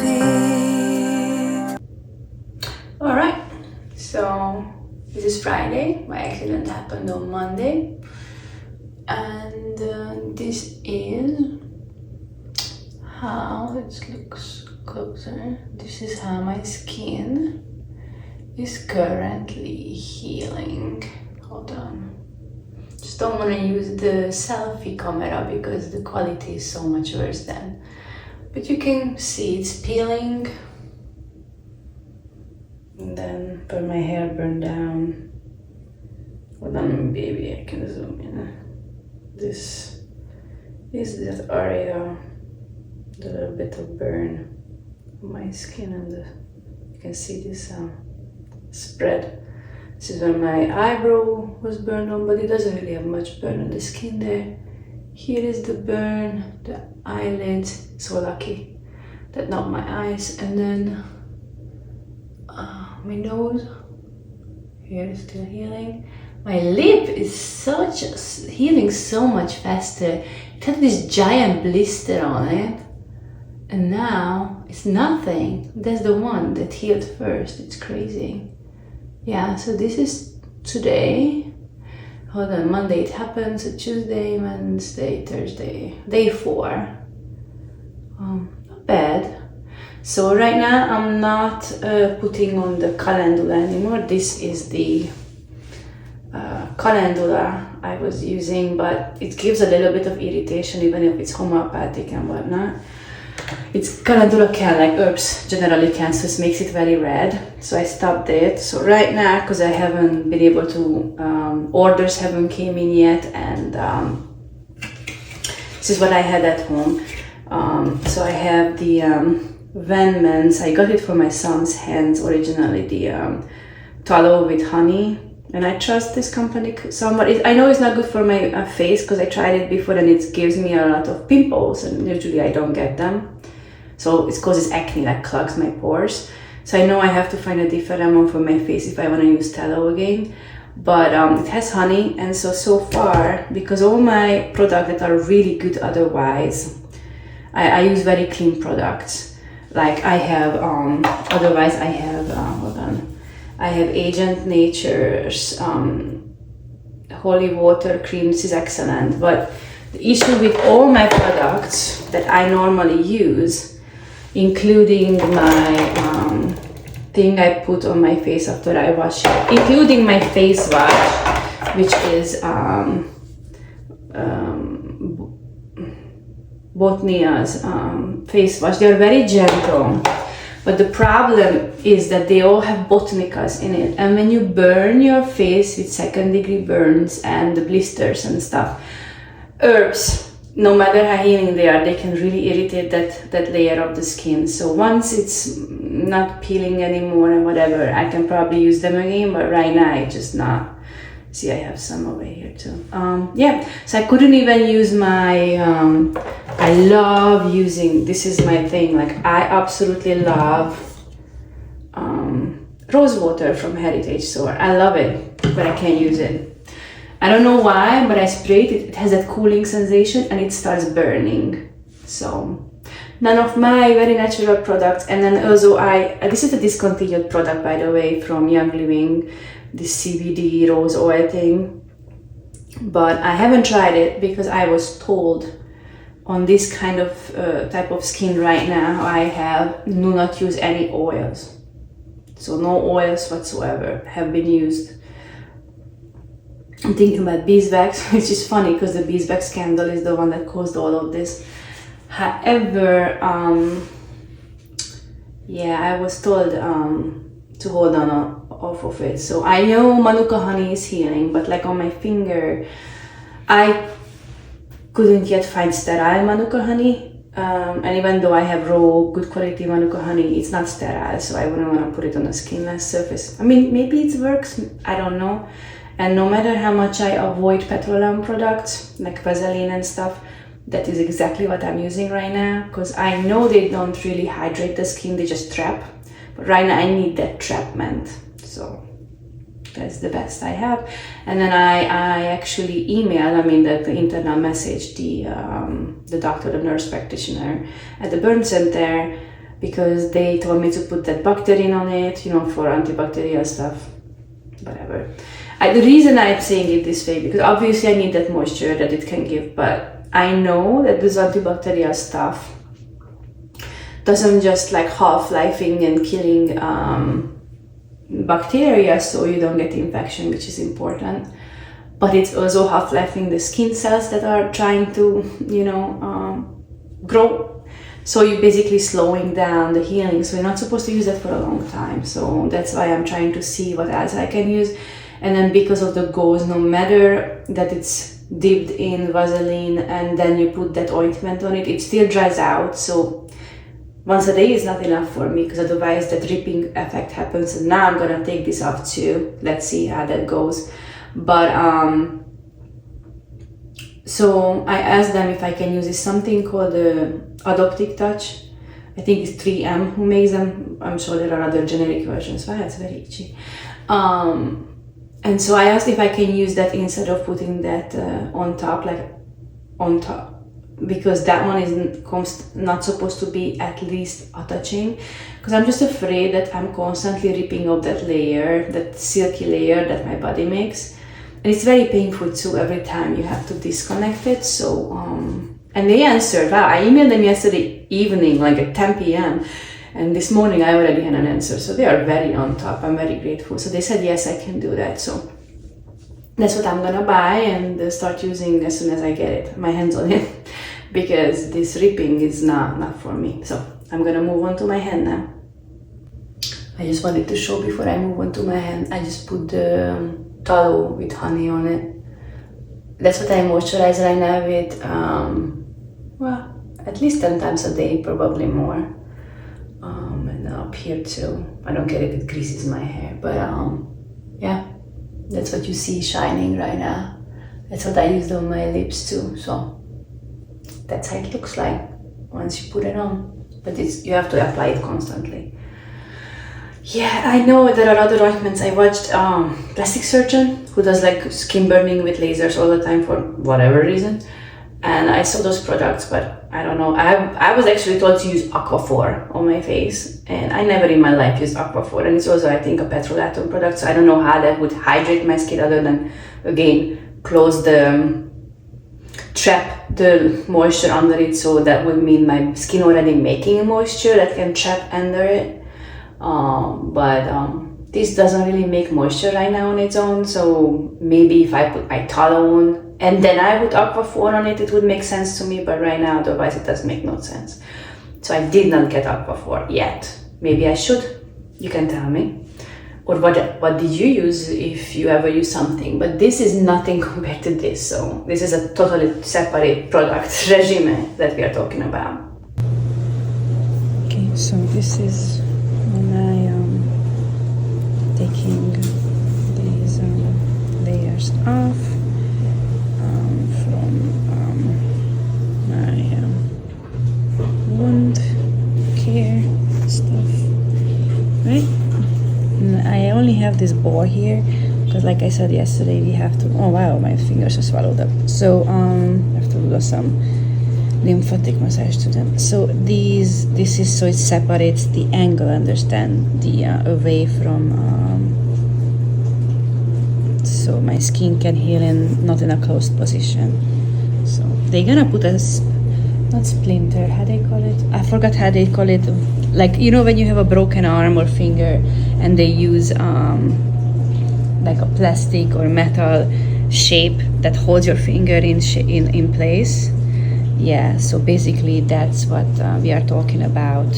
feet. Alright, so this is Friday. My accident happened on Monday, and this is how it looks closer. This is how my skin is currently healing. Hold on. Just don't want to use the selfie camera because the quality is so much worse then. But you can see it's peeling. And then put my hair burned down. Hold on, baby, I can zoom in. This is that area, the little bit of burn on my skin, and you can see this spread. This is where my eyebrow was burned on, but it doesn't really have much burn on the skin there. Here is the burn, the eyelid. So lucky that not my eyes, and then my nose. Here is still healing. My lip is healing so much faster. It had this giant blister on it, and now it's nothing. That's the one that healed first. It's crazy. Yeah, so this is today. Hold on, Monday it happened, so Tuesday, Wednesday, Thursday, day 4. Not bad. So right now I'm not putting on the calendula anymore. This is the calendula I was using, but it gives a little bit of irritation even if it's homeopathic and whatnot. It's calendula can, like herbs generally can, so it makes it very red. So I stopped it. So right now, because I haven't been able to, orders haven't came in yet, and this is what I had at home. So I have the Venmans. I got it for my son's hands originally, the tallow with honey. And I trust this company somewhat. I know it's not good for my face because I tried it before and it gives me a lot of pimples, and usually I don't get them. So it causes acne, like clogs my pores. So I know I have to find a different one for my face if I want to use tallow again. But it has honey, and so far, because all my products that are really good otherwise, I use very clean products. Like I have, otherwise I have, hold on. I have Agent Nature's holy water cream. This is excellent, but the issue with all my products that I normally use, including my thing I put on my face after I wash it, including my face wash, which is Botnia's face wash. They are very gentle. But the problem is that they all have botanicals in it. And when you burn your face with 2nd degree burns and the blisters and stuff, herbs, no matter how healing they are, they can really irritate that layer of the skin. So once it's not peeling anymore and whatever, I can probably use them again, but right now it's just not. See, I have some over here too. Yeah, so I couldn't even use my, I love using, this is my thing, like I absolutely love rose water from Heritage Store. I love it, but I can't use it. I don't know why, but I sprayed it. It has that cooling sensation and it starts burning. So none of my very natural products. And then also this is a discontinued product, by the way, from Young Living, this CBD rose oil thing. But I haven't tried it because I was told on this kind of type of skin right now, I have do not use any oils. So no oils whatsoever have been used. I'm thinking about beeswax, which is funny because the beeswax scandal is the one that caused all of this. However, yeah, I was told to hold on off of it. So I know Manuka honey is healing, but like on my finger, I couldn't yet find sterile Manuka honey. And even though I have raw, good quality Manuka honey, it's not sterile, so I wouldn't want to put it on a skinless surface. I mean, maybe it works, I don't know. And no matter how much I avoid petroleum products, like Vaseline and stuff, that is exactly what I'm using right now, because I know they don't really hydrate the skin, they just trap. But right now I need that trapment, so that's the best I have. And then I actually emailed, the internal message, the doctor, the nurse practitioner at the burn center, because they told me to put that Bacterin on it, you know, for antibacterial stuff, whatever. The reason I'm saying it this way, because obviously I need that moisture that it can give, but I know that this antibacterial stuff doesn't just like half-lifing and killing bacteria so you don't get infection, which is important, but it's also half-lifing the skin cells that are trying to, you know, grow. So you're basically slowing down the healing. So you're not supposed to use that for a long time. So that's why I'm trying to see what else I can use. And then because of the gauze, no matter that it's dipped in Vaseline and then you put that ointment on it, it still dries out. So once a day is not enough for me, because otherwise the dripping effect happens. And now I'm gonna take this off too. Let's see how that goes. But so I asked them if I can use this something called Adoptic Touch. I think it's 3M who makes them. I'm sure there are other generic versions. Wow, it's very itchy. And so I asked if I can use that instead of putting that on top, because that one is not supposed to be at least attaching, because I'm just afraid that I'm constantly ripping off that layer, that silky layer that my body makes. And it's very painful too every time you have to disconnect it. So, and they answered. Wow, I emailed them yesterday evening, like at 10 p.m. And this morning I already had an answer. So they are very on top. I'm very grateful. So they said, yes, I can do that. So that's what I'm gonna buy and start using as soon as I get it, my hands on it, because this ripping is not for me. So I'm gonna move on to my hand now. I just wanted to show before I move on to my hand, I just put the tallow with honey on it. That's what I moisturize right now with, well, at least 10 times a day, probably more. And up here too. I don't care if it greases my hair, but yeah, that's what you see shining right now. That's what I used on my lips too. So that's how it looks like once you put it on. But you have to apply it constantly. Yeah, I know there are other ointments. I watched Plastic Surgeon, who does like skin burning with lasers all the time for whatever reason. And I saw those products, but I don't know. I was actually told to use Aquaphor on my face, and I never in my life used Aquaphor. And it's also, I think, a petrolatum product, so I don't know how that would hydrate my skin other than, again, close trap the moisture under it. So that would mean my skin already making moisture that can trap under it. This doesn't really make moisture right now on its own. So maybe if I put my tallow on, and then I would Aquaphor on it, it would make sense to me, but right now, otherwise it does make no sense. So I did not get Aquaphor yet. Maybe I should. You can tell me. Or what did you use if you ever use something? But this is nothing compared to this. So this is a totally separate product regime that we are talking about. Okay, so this is when I am taking these layers off. Wound care stuff, right? And I only have this ball here because, like I said yesterday, we have to. Oh wow, my fingers are swallowed up. So I have to do some lymphatic massage to them. So this is so it separates the angle. Understand the away from. So my skin can heal not in a closed position. So they're gonna put us. Not splinter, how they call it? I forgot how they call it. Like, you know, when you have a broken arm or finger and they use like a plastic or metal shape that holds your finger in place. Yeah, so basically that's what we are talking about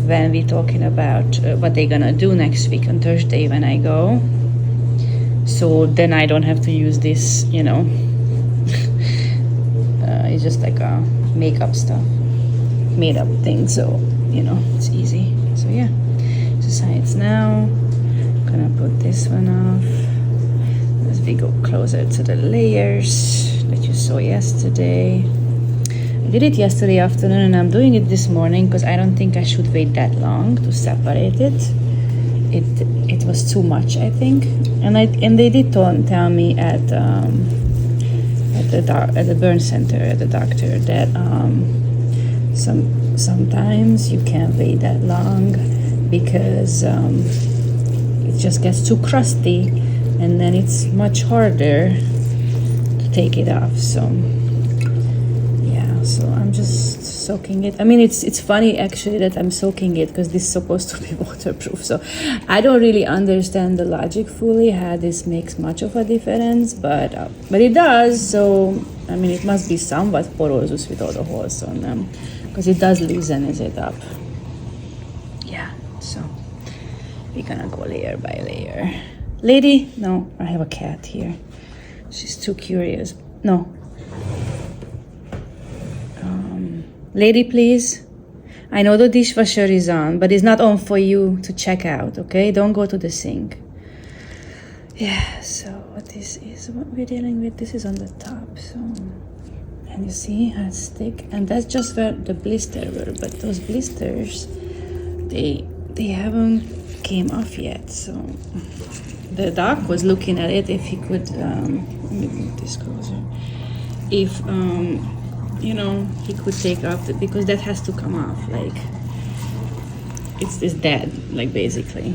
when we're talking about what they're gonna do next week on Thursday when I go. So then I don't have to use this, you know. It's just like a makeup stuff, made up thing, so you know it's easy. So yeah, so sides now. Gonna put this one off as we go closer to the layers that you saw yesterday. I did it yesterday afternoon and I'm doing it this morning because I don't think I should wait that long to separate it. It was too much, I think, and they did tell me at the burn center, at the doctor, that sometimes you can't wait that long because it just gets too crusty, and then it's much harder to take it off. So yeah, so I'm just soaking it. I mean, it's funny actually that I'm soaking it because this is supposed to be waterproof. So I don't really understand the logic fully how this makes much of a difference, but it does. So I mean, it must be somewhat porous with all the holes on them because it does loosen it up. Yeah, so we're gonna go layer by layer. Lady, no, I have a cat here. She's too curious. No. Lady, please. I know the dishwasher is on, but it's not on for you to check out, okay? Don't go to the sink. Yeah, so what this is, what we're dealing with, this is on the top, so... And you see how it's thick? And that's just where the blister were, but those blisters, they haven't came off yet, so... The doc was looking at it if he could, let me move this closer. If, you know, he could take off because that has to come off, like it's dead, like basically.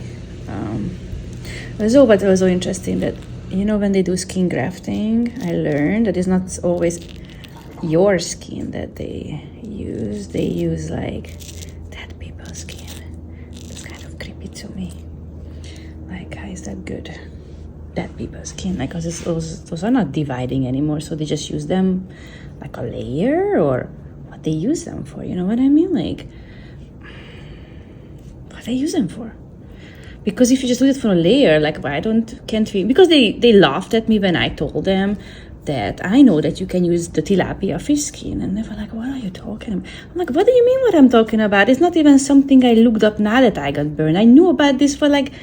So what was so interesting that, you know, when they do skin grafting, I learned that it's not always your skin that they use like dead people's skin. It's kind of creepy to me. Like, how is that good? Dead people's skin, like, because those are not dividing anymore, so they just use them like a layer, or what they use them for, you know what I mean? Like, what they use them for? Because if you just use it for a layer, like, why can't we? Because they laughed at me when I told them that I know that you can use the tilapia fish skin, and they were like, what are you talking about? I'm like, what do you mean what I'm talking about? It's not even something I looked up now that I got burned. I knew about this for like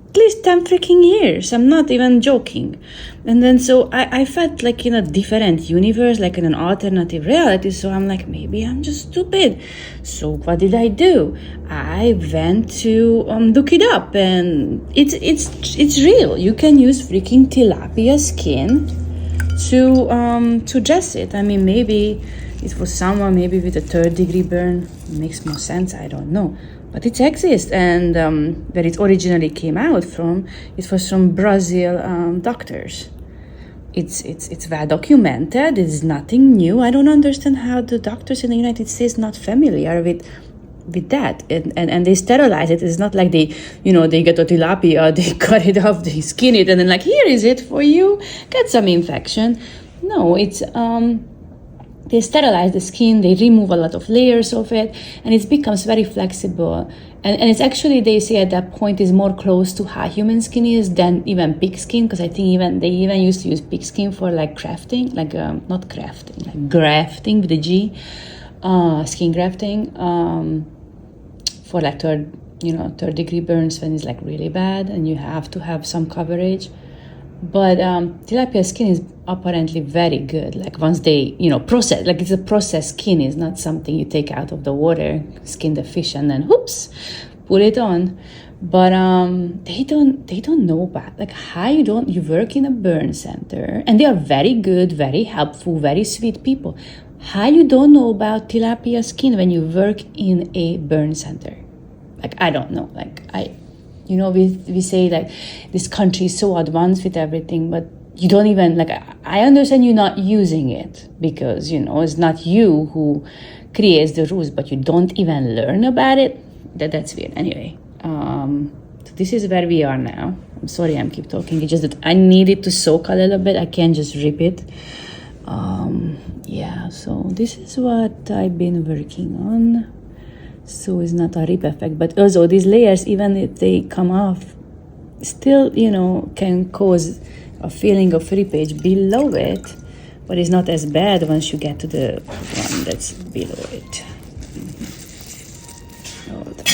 at least 10 freaking years. I'm not even joking. And then so I felt like in a different universe, like in an alternative reality. So I'm like, maybe I'm just stupid. So what did I do? I went to look it up, and it's real. You can use freaking tilapia skin to dress it. I mean, maybe it was someone maybe with a 3rd-degree burn. It makes more sense. I don't know. But it exists, and where it originally came out from, it was from Brazil doctors. It's well documented. It's nothing new. I don't understand how the doctors in the United States not familiar with that, and they sterilize it. It's not like they get a tilapia, they cut it off, they skin it, and then like, here is it for you, get some infection. No, it's they sterilize the skin, they remove a lot of layers of it, and it becomes very flexible. And it's actually, they say at that point, is more close to how human skin is than even pig skin, because I think they used to use pig skin for like grafting, like not crafting, like grafting with a G, skin grafting, for like 3rd-degree burns when it's like really bad and you have to have some coverage. But tilapia skin is apparently very good. Like once they, process, like it's a processed skin. It's not something you take out of the water, skin the fish, and then whoops, put it on. But they don't know about like how you work in a burn center, and they are very good, very helpful, very sweet people. How you don't know about tilapia skin when you work in a burn center? Like, I don't know. Like we say like this country is so advanced with everything, but you don't even like, I understand you're not using it because, it's not you who creates the rules, but you don't even learn about it. That's weird. Anyway, so this is where we are now. I'm sorry I'm keep talking. It's just that I need it to soak a little bit. I can't just rip it. Yeah, so this is what I've been working on. So it's not a rip effect, but also these layers, even if they come off, still, can cause a feeling of rippage below it, but it's not as bad once you get to the one that's below it. Hold on.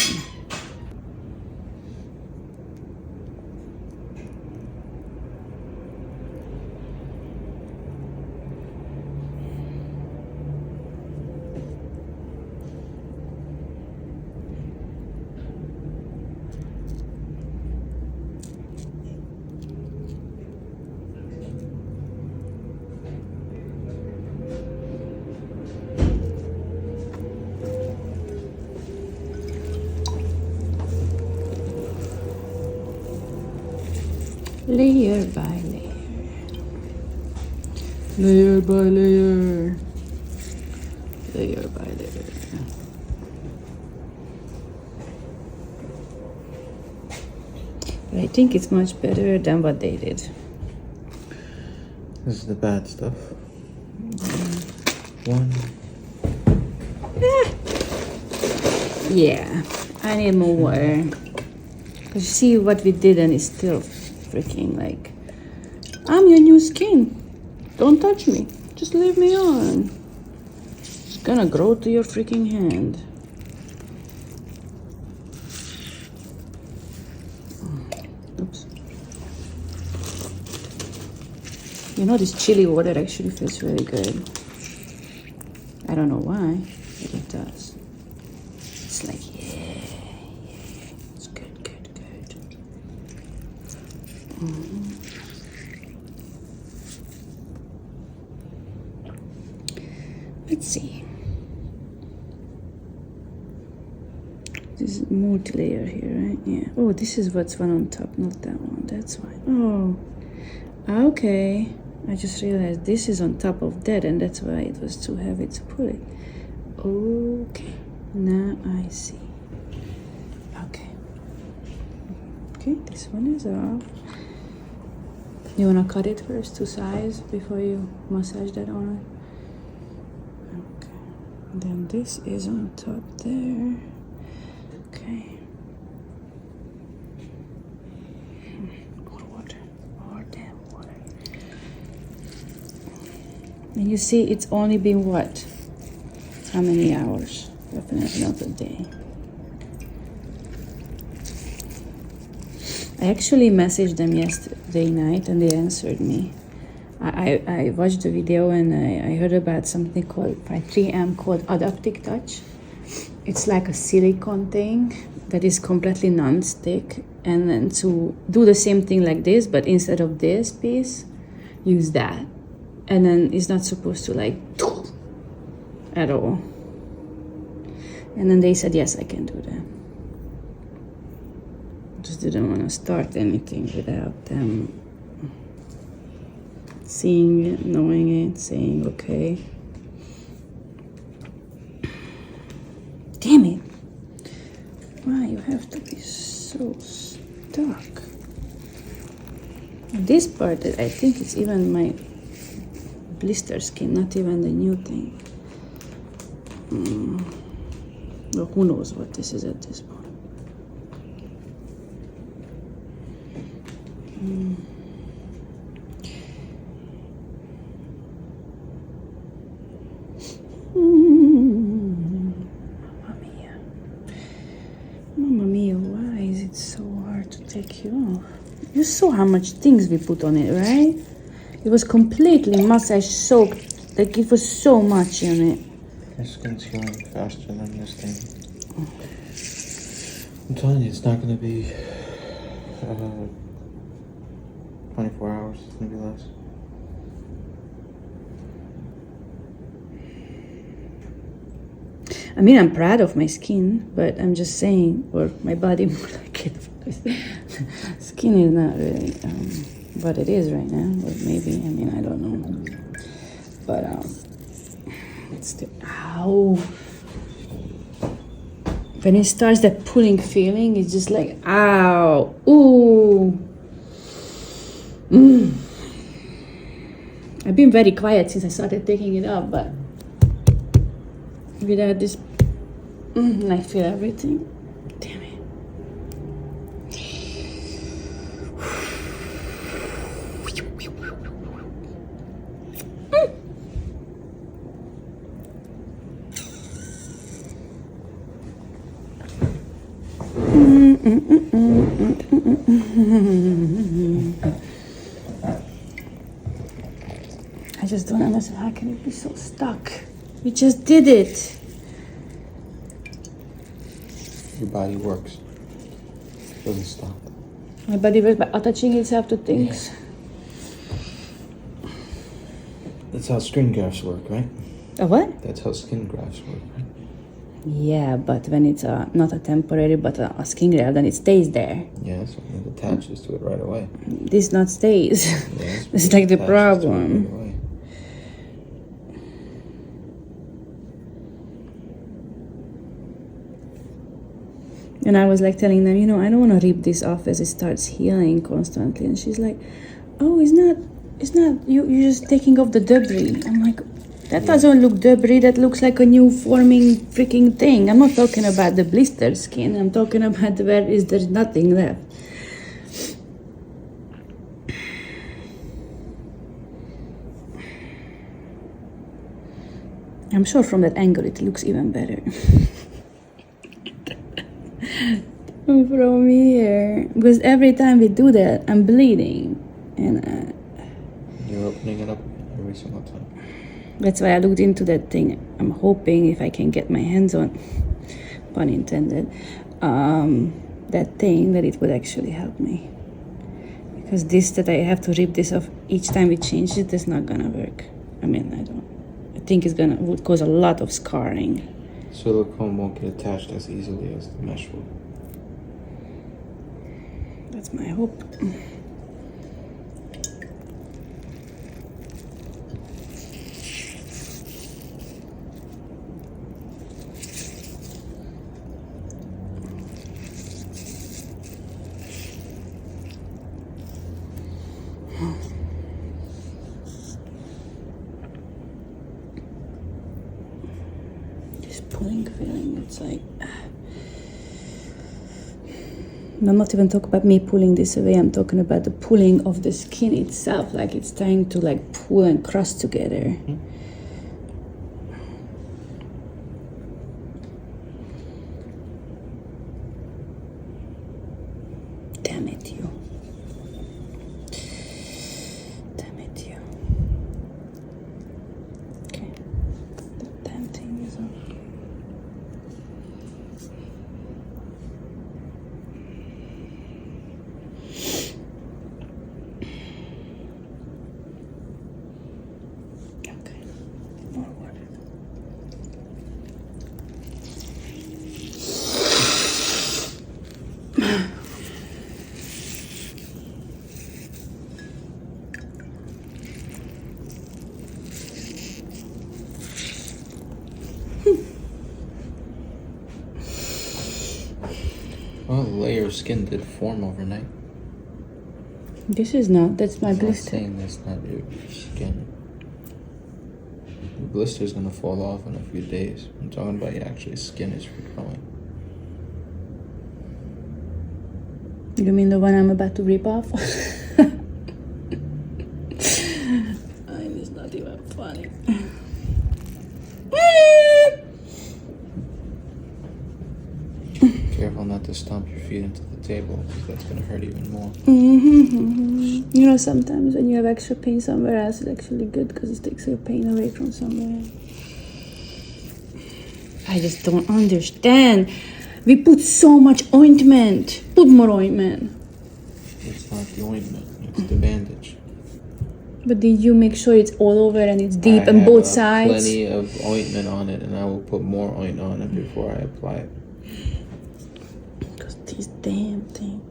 Layer by layer. Layer by layer. Layer by layer. But I think it's much better than what they did. This is the bad stuff. One. Yeah, I need more water. Cause you see what we did and it's still freaking like, I'm your new skin. Don't touch me. Just leave me on. It's gonna grow to your freaking hand. Oops. You know, this chili water actually feels really good. I don't know why, but it does. It's like, yeah. It's good. Let's see. This is multi-layer here, right? Yeah. Oh, this is what's one on top, not that one. That's why. Oh, okay. I just realized this is on top of that, and that's why it was too heavy to put it. Okay. Now I see. Okay, this one is off. You wanna cut it first to size before you massage that on it? Okay. Then this is on top there. Okay. More water. More damn water. And you see, it's only been what? How many hours? Definitely not a day. I actually messaged them yesterday night and they answered me. I watched the video and I heard about something called by 3M called Adaptic Touch. It's like a silicone thing that is completely non-stick, and then to do the same thing like this, but instead of this piece, use that. And then it's not supposed to like at all. And then they said, yes, I can do that. Just didn't want to start anything without them seeing it, knowing it, saying okay. Damn it. Why you have to be so stuck? This part, I think it's even my blister skin, not even the new thing. Well, who knows what this is at this point. Mamma mia, why is it so hard to take you off? You saw how much things we put on it, right? It was completely massage soaked, like it was so much in it. Your skin's healing faster than this thing. I'm telling you, it's not gonna be 24 hours, maybe less. I mean, I'm proud of my skin, but I'm just saying, or my body more like it. Skin is not really what it is right now, but maybe, I mean, I don't know. But it's still, ow. When it starts that pulling feeling, it's just like, ow, ooh. I've been very quiet since I started taking it up, but without this, I feel everything. Damn it. I just don't understand, how can it be so stuck? We just did it. Your body works. It doesn't stop. My body works by attaching itself to things. Yeah. That's how skin grafts work, right? A what? That's how skin grafts work, right? Yeah, but when it's not a temporary but a skin graft, then it stays there. Yes, it attaches to it right away. This not stays. Yes, It's like the it attaches to it problem. right away. And I was like telling them, I don't want to rip this off as it starts healing constantly. And she's like, oh, it's not, you're just taking off the debris. I'm like, that doesn't look debris, that looks like a new forming freaking thing. I'm not talking about the blistered skin, I'm talking about where there's nothing left. I'm sure from that angle it looks even better. From here, because every time we do that, I'm bleeding, and You're opening it up every single time. that's why I looked into that thing. I'm hoping if I can get my hands on, pun intended, that thing, that it would actually help me. Because this that I have to rip this off each time we change it, that's not gonna work. I mean, I think it's would cause a lot of scarring. Silicone won't get attached as easily as the mesh will. That's my hope. This pulling feeling, it's like... I'm not even talking about me pulling this away, I'm talking about the pulling of the skin itself, like it's trying to like pull and crush together. Damn it, you. Damn it, you. Okay. The damn thing is on. Okay. More water. Well, the layer of skin did form overnight. This is not, that's my I'm not blister. saying that's not your skin. The blister's gonna fall off in a few days. I'm talking about your actual skin is regrowing. You mean the one I'm about to rip off? It's not even funny. Careful not to stomp your feet into the table, because that's gonna hurt even more. Sometimes when you have extra pain somewhere else, it's actually good because it takes your pain away from somewhere. I just don't understand. We put so much ointment. Put more ointment. It's not the ointment, it's the bandage. But did you make sure it's all over and it's deep on both sides? Plenty of ointment on it, and I will put more ointment on it before I apply it. Because this damn thing.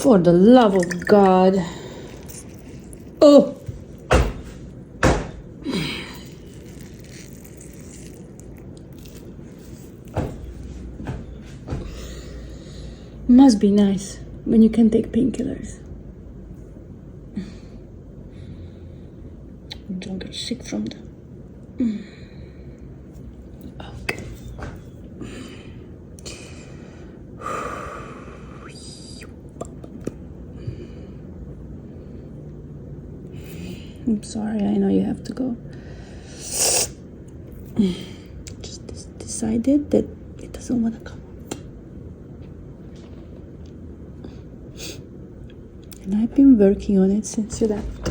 For the love of God. Oh! Must be nice when you can take painkillers. Don't get sick from them. Okay. I'm sorry, I know you have to go. Just decided that it doesn't want to come. And I've been working on it since you left.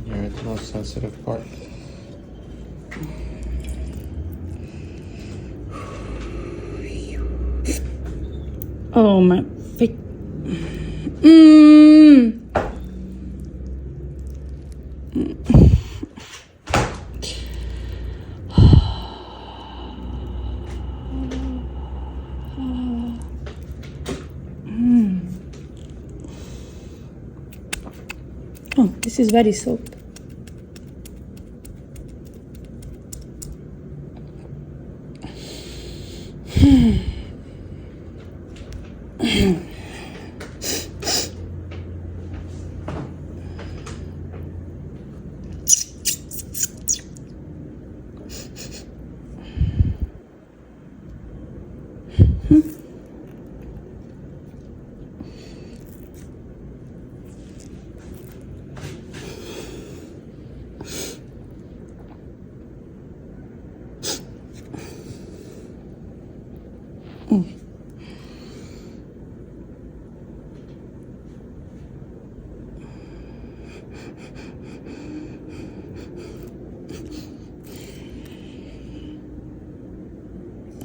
Yeah, it's the most sensitive part. Oh my feet. Mm. Oh, this is very soft.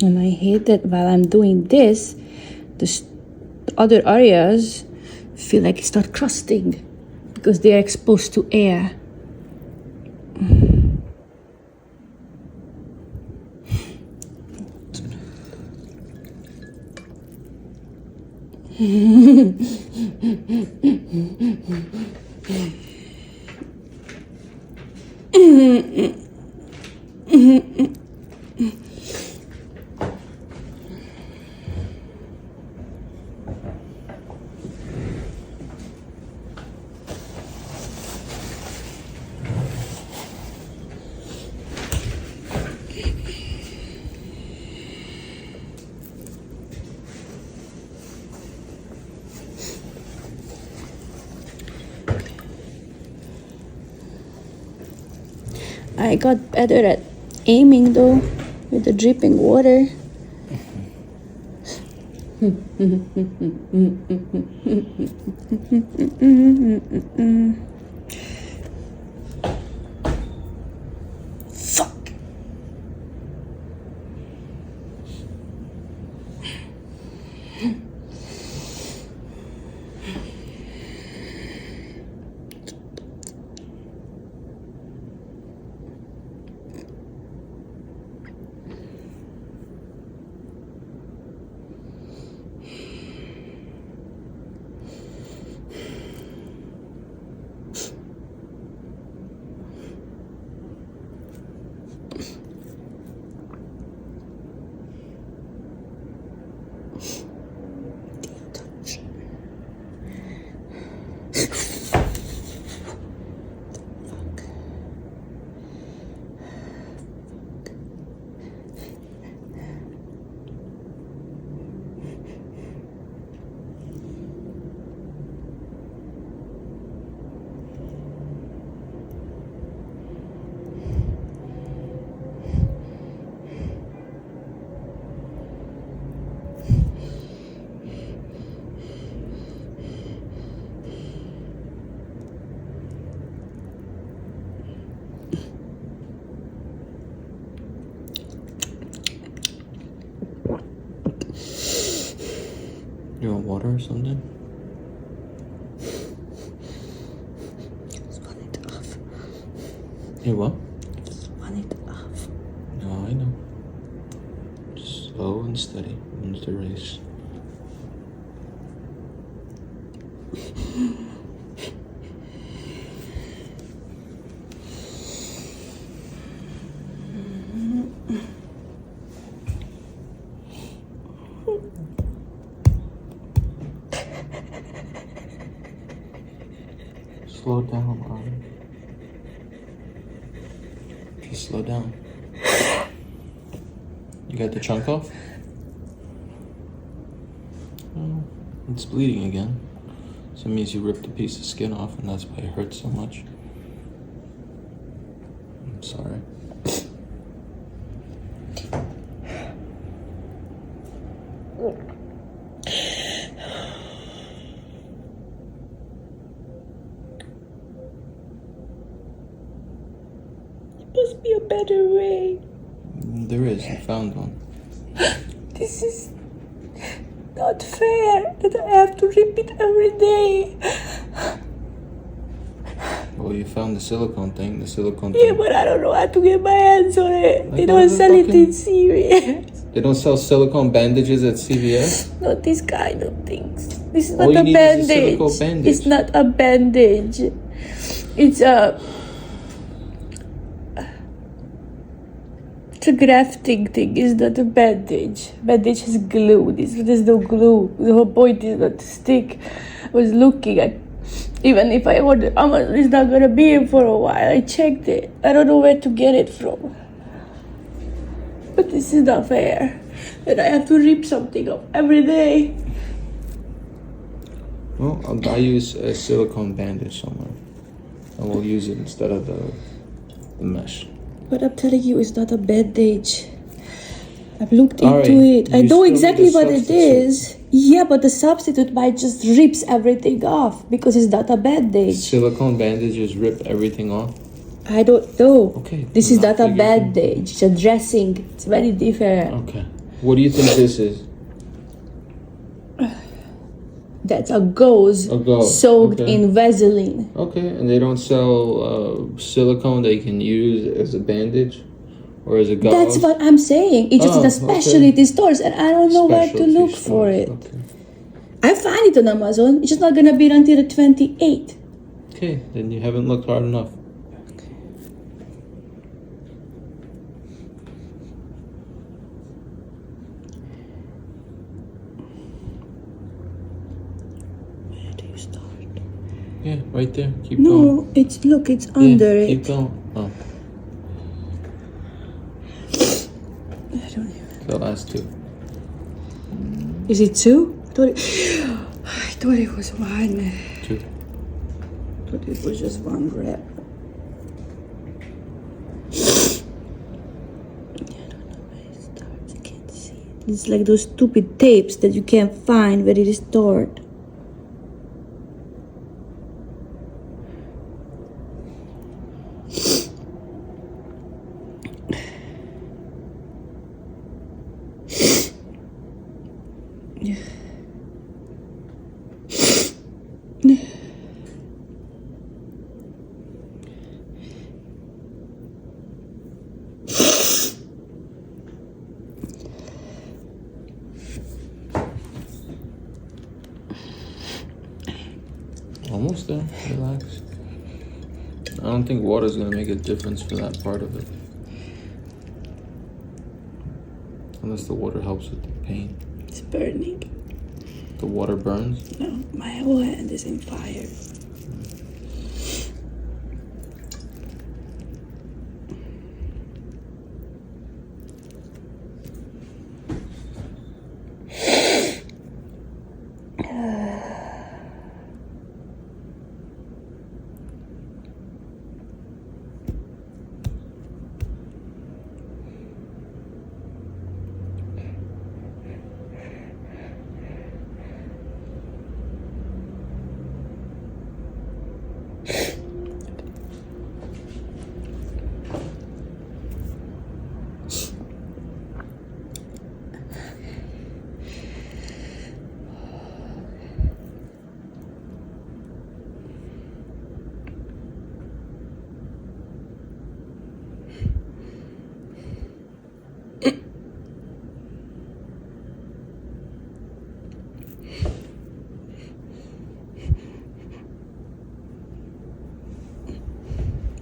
And I hate that while I'm doing this, the other areas feel like it start crusting because they are exposed to air. I got better at aiming though with the dripping water. Fuck. You want water or something? Just want it off. You what? Just want it off. No, I know. Just slow and steady wins the race. Slow down, Armin. Just slow down. You got the chunk off? Oh, it's bleeding again. So it means you ripped a piece of skin off and that's why it hurts so much. I'm sorry. be a better way. There is. You found one. This is not fair that I have to rip it every day. Well, you found the silicone thing. The silicone Yeah, thing. but I don't know how to get my hands on it. Like They don't that sell it fucking- in CVS. They don't sell silicone bandages at CVS? Not this kind of things. This is All not you a need is a bandage. silicone bandage. It's not a bandage. It's a grafting thing. It's not a bandage. Bandage is glue. There's no glue. The whole point is not to stick. I was looking at, even if I order Amazon, it's not gonna be here for a while. I checked it. I don't know where to get it from. But this is not fair. And I have to rip something up every day. Well, I'll buy you a silicone bandage somewhere. And we'll use it instead of the mesh. But I'm telling you, it's not a bandage. I've looked All into right, it. I you know still exactly need a what it substitute. is. Yeah, but the substitute might just rips everything off because it's not a bandage. Silicone bandages rip everything off? I don't know. Okay. This is I'll not a figure it out. bandage. It's a dressing. It's very different. Okay. What do you think this is? That's a gauze, A gauze, soaked okay. in Vaseline. Okay, and they don't sell silicone they can use as a bandage or as a gauze? That's what I'm saying. It's just in Oh, a specialty stores, and I don't know where to Specialty look for stores, it. Okay. I find it on Amazon. It's just not gonna be until the 28th. Okay, then you haven't looked hard enough. Where do you start? Yeah, right there. Keep going. No, it's under Yeah, it. keep going. Oh, I don't even. the last two. Is it two? I thought it was one. Two. I thought it was just one wrap. I don't know where it starts. I can't see it. It's like those stupid tapes that you can't find where it is stored. Almost there. Relax. I don't think water's gonna make a difference for that part of it. Unless the water helps with the pain. It's burning. The water burns. No, my whole hand is in fire.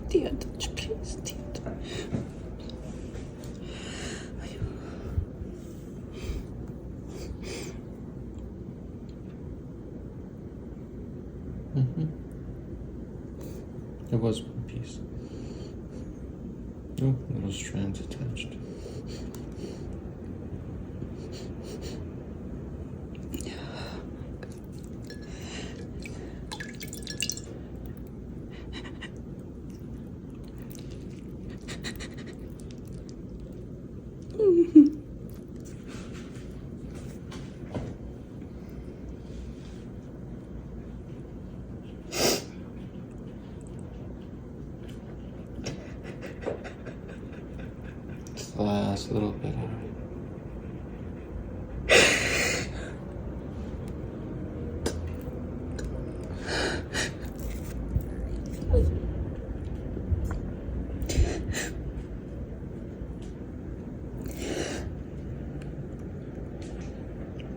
Dear touch, please, dear touch. There was one piece. Oh, little strands attached. a little bit, alright.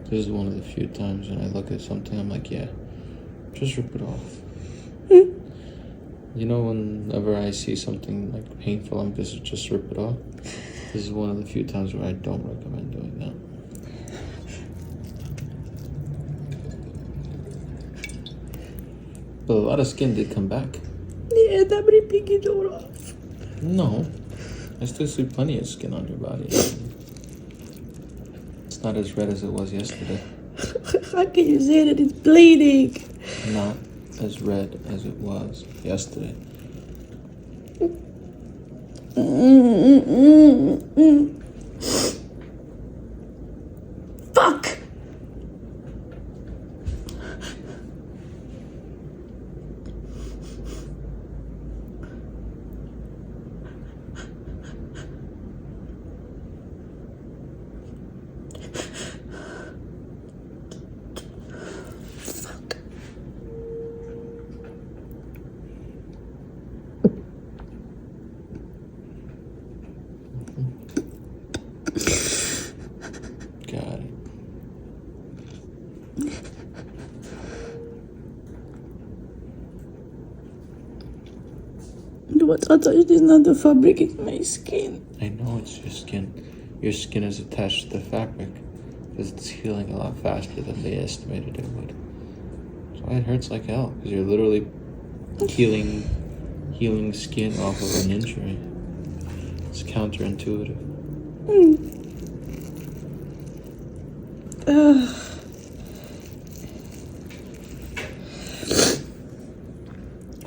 This is one of the few times when I look at something, I'm like, yeah, just rip it off. You know, whenever I see something like painful, I'm just rip it off. This is one of the few times where I don't recommend doing that. But a lot of skin did come back. Yeah, that ripping it all off. No, I still see plenty of skin on your body. It's not as red as it was yesterday. How can you say that it's bleeding? Not as red as it was yesterday. Fuck! Got it. What I touched is not the fabric, it's my skin. I know it's your skin. Your skin is attached to the fabric because it's healing a lot faster than they estimated it would. So it hurts like hell because you're literally healing skin off of an injury. It's counterintuitive.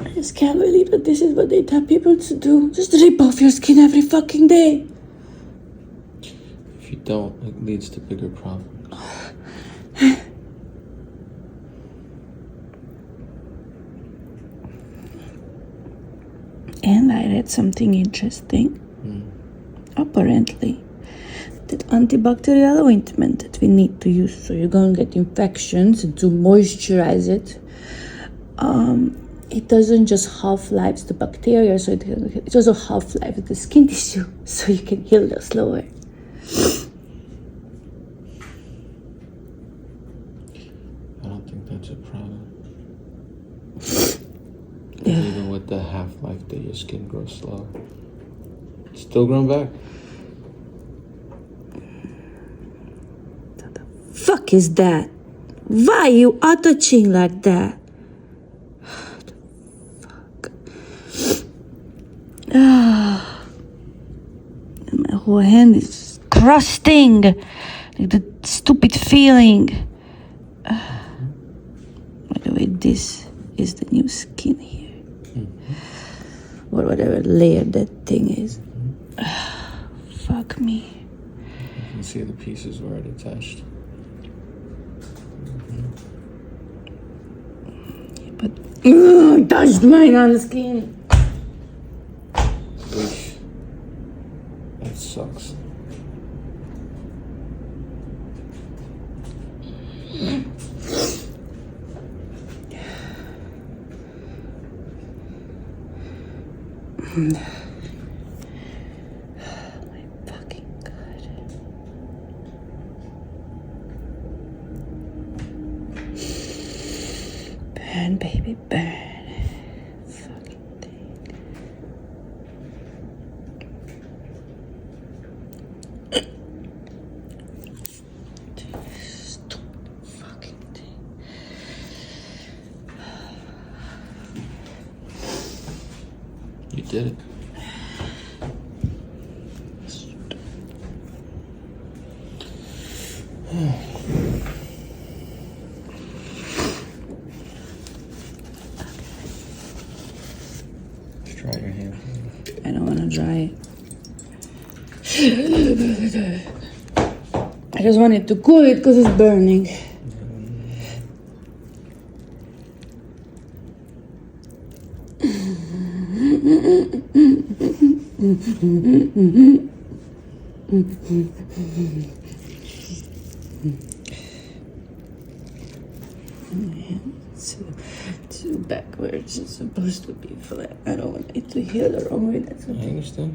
I just can't believe that this is what they tell people to do. Just rip off your skin every fucking day. If you don't, it leads to bigger problems. And I read something interesting. Apparently, that antibacterial ointment that we need to use so you're going to get infections to moisturize it, it doesn't just half-life the bacteria, so it also half-life the skin tissue so you can heal it slower. I don't think that's a problem. Even with the half-life that your skin grows slower. It's still growing back. What the fuck is that? Why you are touching like that? What the fuck? My whole hand is crusting. Like the stupid feeling. By the way, this is the new skin here. Or whatever layer that thing is. Fuck me. You can see the pieces where it attached. But touched mine on the skin. Oof. That sucks. My fucking God. Burn, baby, burn. Fucking thing. Stupid fucking thing. You did it. Just dry your hand. I don't want to dry it. I just wanted to cool it because it's burning. Two backwards. It's supposed to be flat. I don't want it to heal the wrong way. That's I okay. understand.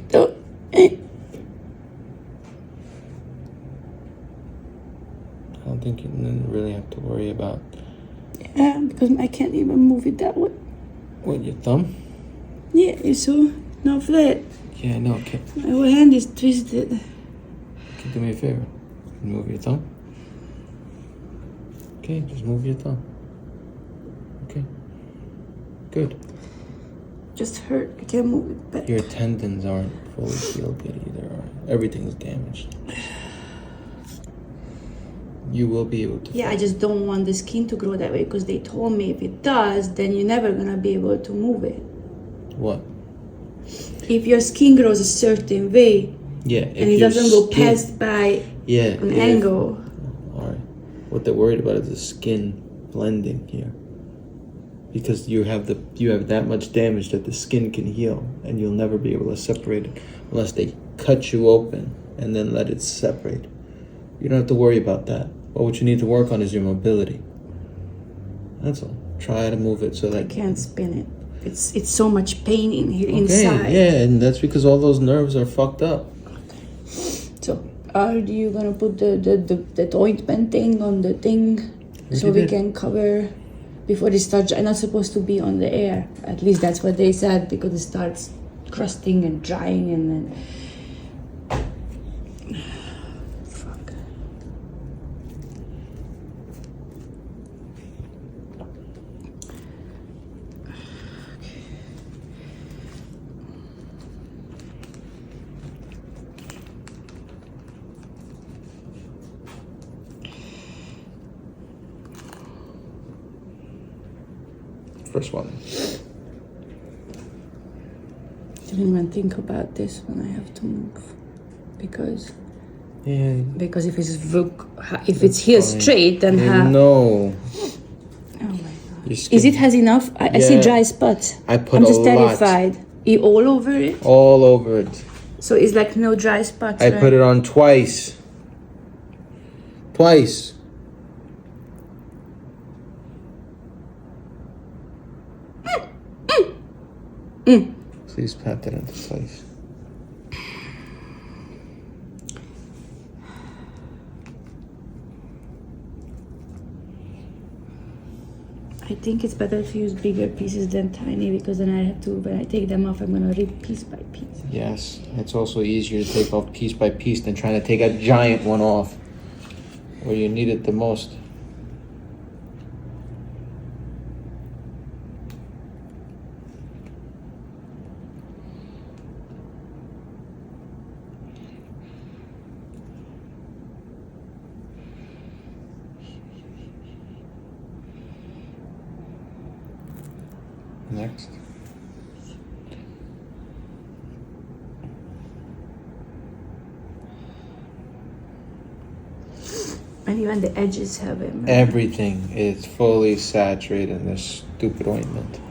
Don't. I don't think you really have to worry about. Yeah, because I can't even move it that way. What, your thumb? Yeah, you saw? Not flat. Yeah, I know. Okay. My whole hand is twisted. Can you do me a favor? Can you move your thumb? Okay, just move your thumb. Okay. Good. Just hurt. I can't move it back. Your tendons aren't fully healed yet either, are they? Everything's damaged. You will be able to. Yeah, I just don't want the skin to grow that way because they told me if it does, then you're never gonna be able to move it. What? If your skin grows a certain way, Yeah. and it doesn't go past by an angle. All right. What they're worried about is the skin blending here, because you have that much damage that the skin can heal, and you'll never be able to separate it unless they cut you open and then let it separate. You don't have to worry about that. But what you need to work on is your mobility. That's all. Try to move it so that I can't spin it. It's so much pain in here inside. Yeah, and that's because all those nerves are fucked up. So, are you gonna put the ointment thing on the thing so we can cover before it starts? I'm not supposed to be on the air. At least that's what they said, because it starts crusting and drying and then. Fuck. First one. Didn't even think about this when I have to move, because if it's here fine. straight, then No. Oh my god! Your skin, Is it has enough? I see Yeah. dry spots. I put I'm a just lot. terrified. All over it. All over it. So it's like no dry spots. I right? put it on twice. Twice. Please pat that into place. I think it's better to use bigger pieces than tiny, because then I have to, when I take them off, I'm gonna rip piece by piece. Yes, it's also easier to take off piece by piece than trying to take a giant one off where you need it the most. Next. And even the edges have it. Right? Everything is fully saturated in this stupid ointment.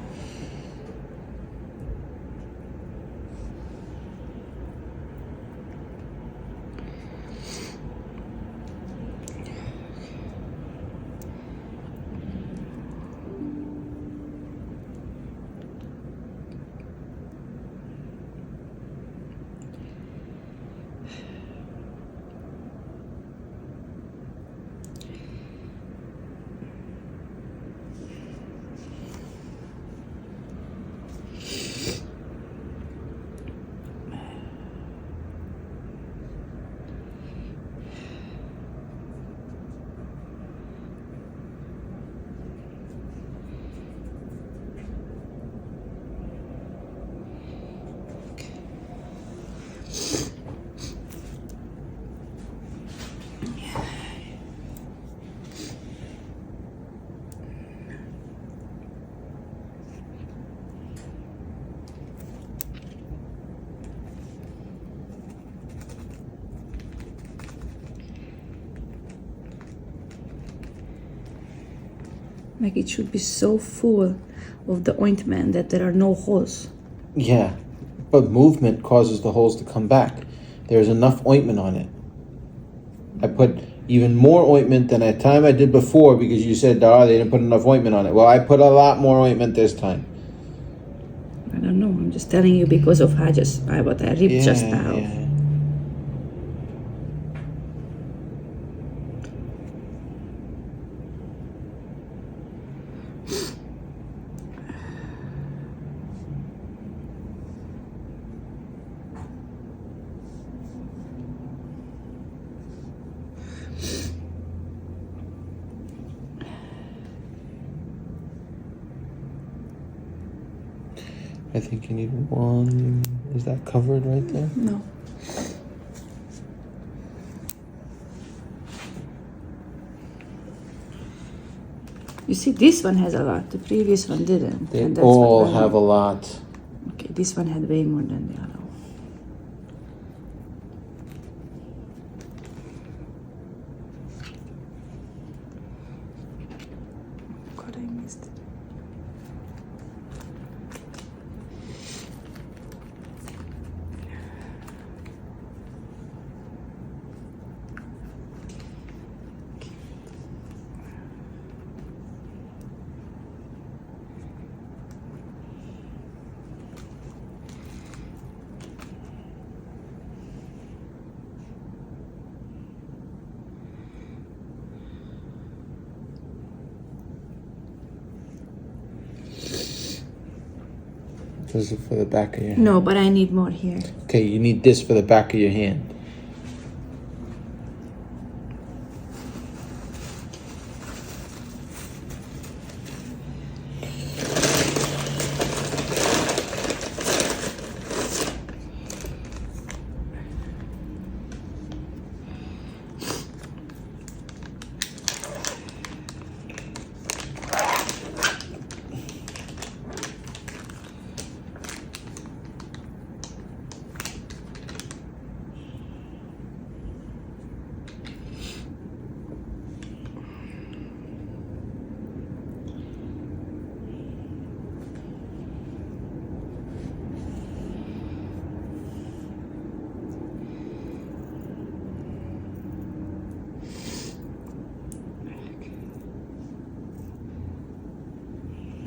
Like it should be so full of the ointment that there are no holes. Yeah, but movement causes the holes to come back. There's enough ointment on it. I put even more ointment than a time I did before because you said, they didn't put enough ointment on it. Well, I put a lot more ointment this time. I don't know. I'm just telling you because of what I ripped just out. Yeah. I think you need one. Is that covered right there? No. You see, this one has a lot. The previous one didn't. They all have a lot. Okay, this one had way more than the other one. God, I missed it. This is for the back of your hand. No, but I need more here. Okay, you need this for the back of your hand.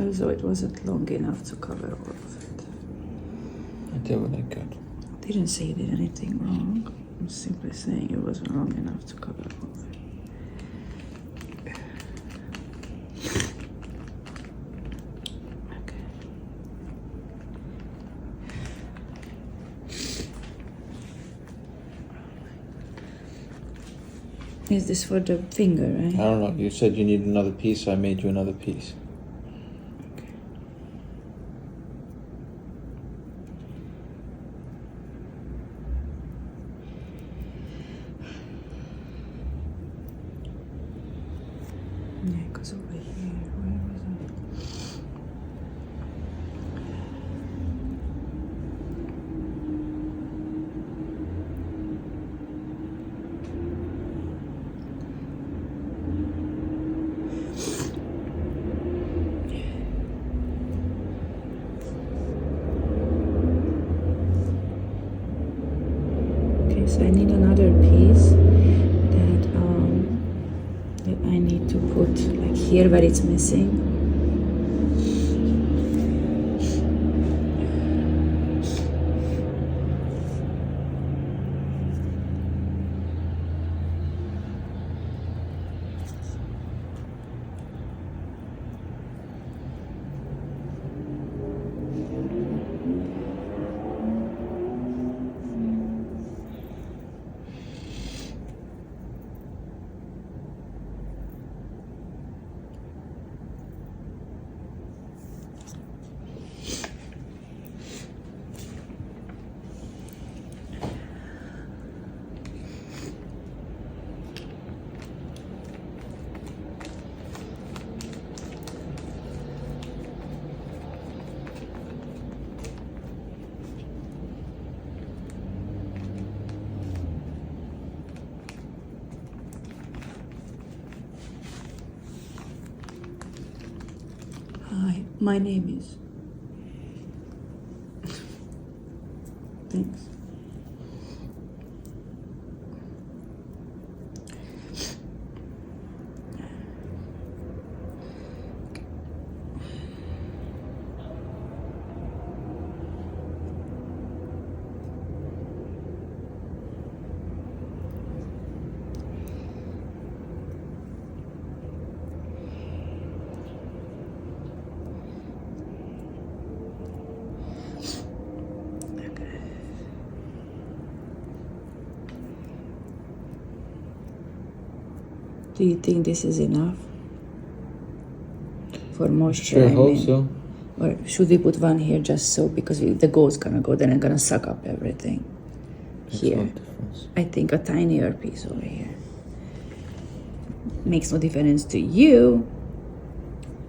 Also, it wasn't long enough to cover all of it. I did what I could. I didn't say you did anything wrong. I'm simply saying it wasn't long enough to cover all of it. Okay. Is this for the finger, right? I don't know. You said you need another piece, so I made you another piece. Yeah, because over here, where was it? Okay, so I need another piece that I need to put like here where it's missing. Hi, my name is. Thanks. Do you think this is enough for moisture? Sure, hope so. Or should we put one here just so, because if the goat's gonna go, then it's gonna suck up everything. Makes Here, no difference. I think a tinier piece over here. Makes no difference to you.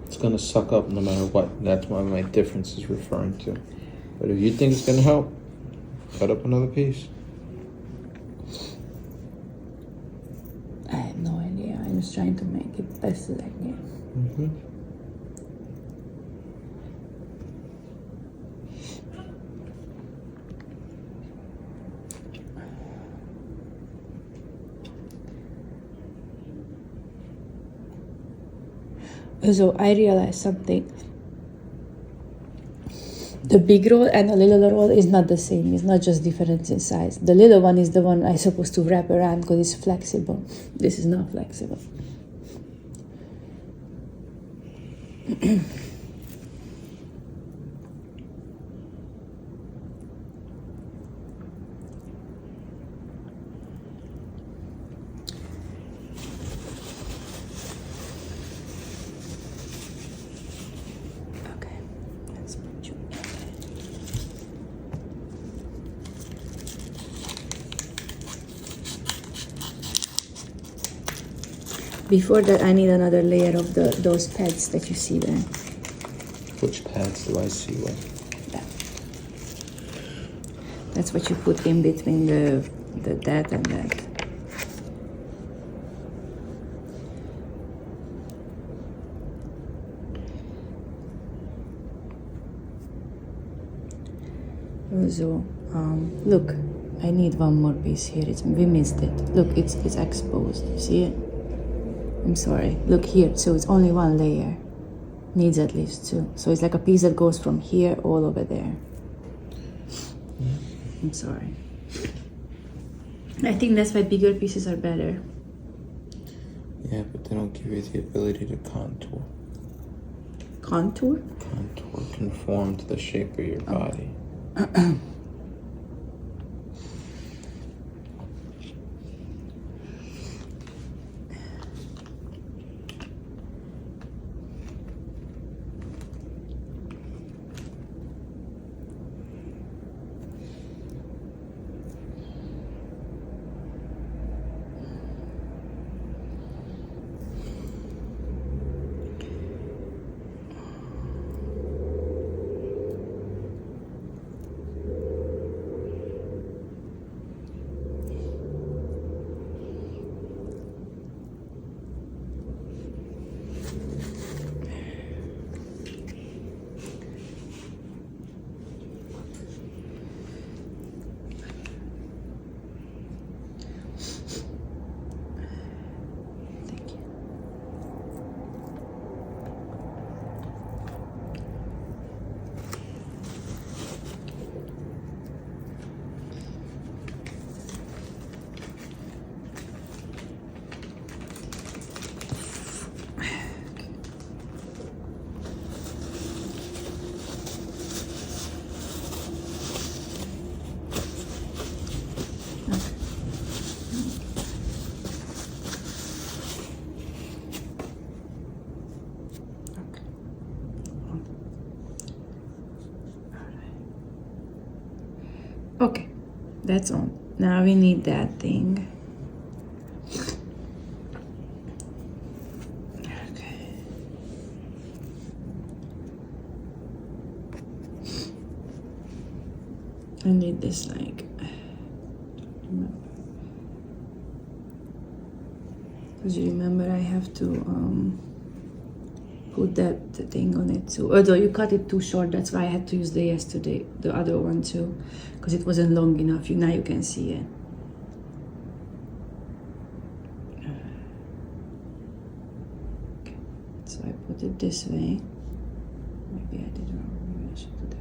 It's gonna suck up no matter what. That's what my difference is referring to. But if you think it's gonna help, cut up another piece. I have no idea. I'm just trying to make it best as I can. Mm-hmm. So I realized something. The big roll and the little roll is not the same. It's not just difference in size. The little one is the one I'm supposed to wrap around because it's flexible. This is not flexible. Okay, let's put you in there. Before that, I need another layer of those pads that you see there. Which pads do I see what? That. That's what you put in between the that and that. So, look, I need one more piece here. We missed it. Look, it's exposed. See it? I'm sorry. Look here. So it's only one layer. Needs at least two. So it's like a piece that goes from here all over there. I'm sorry. I think that's why bigger pieces are better. Yeah, but they don't give you the ability to contour. Contour? Contour, conform to the shape of your body. Okay, that's all. Now we need that thing. Okay. I need this like, because you remember I have to put that thing on it too. Although you cut it too short, that's why I had to use the other one too, because it wasn't long enough. Now you can see it. Okay. So I put it this way. Maybe I did wrong. Maybe I should do that.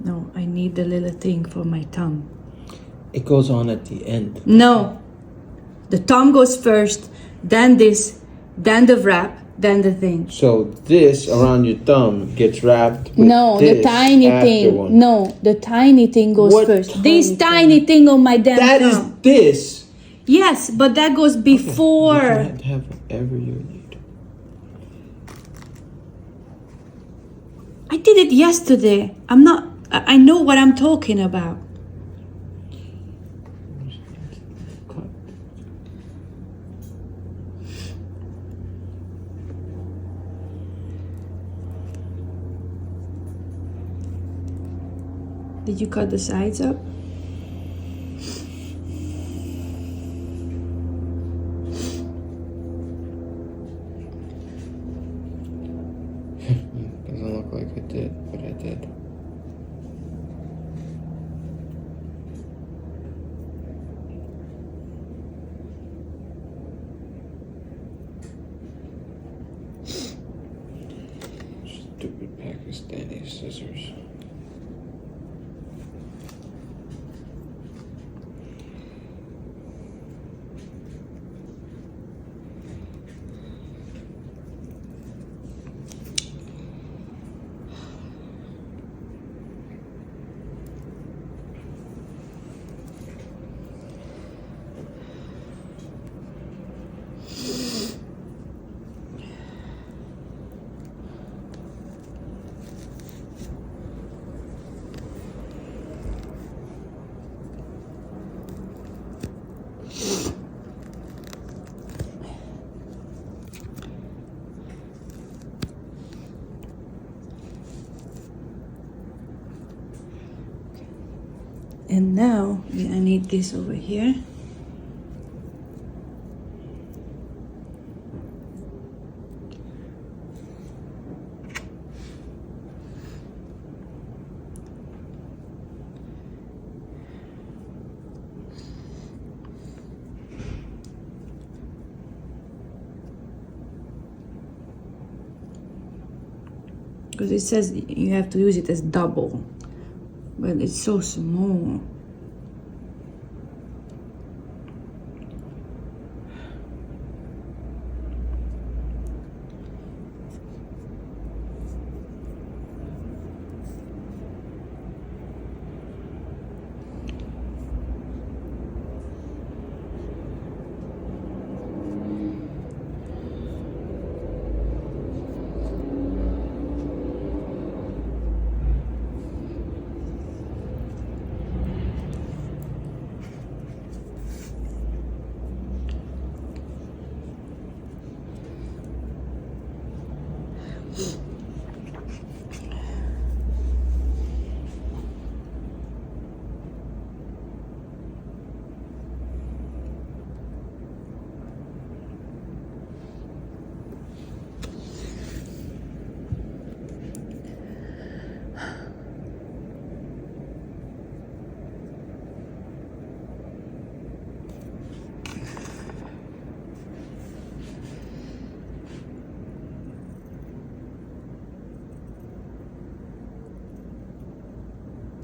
No, I need the little thing for my thumb. It goes on at the end. No. The thumb goes first, then this, then the wrap, then the thing. So this around your thumb gets wrapped with No, the this tiny thing. afterward. No, the tiny thing goes What first. This tiny thing? thing on my damn That is thumb. this. Yes, but that goes before. You can have whatever you need. I did it yesterday. I know what I'm talking about. Did you cut the sides up? Doesn't look like I did, but I did. Stupid Pakistani scissors. And now I need this over here. Because it says you have to use it as double, but it's so small.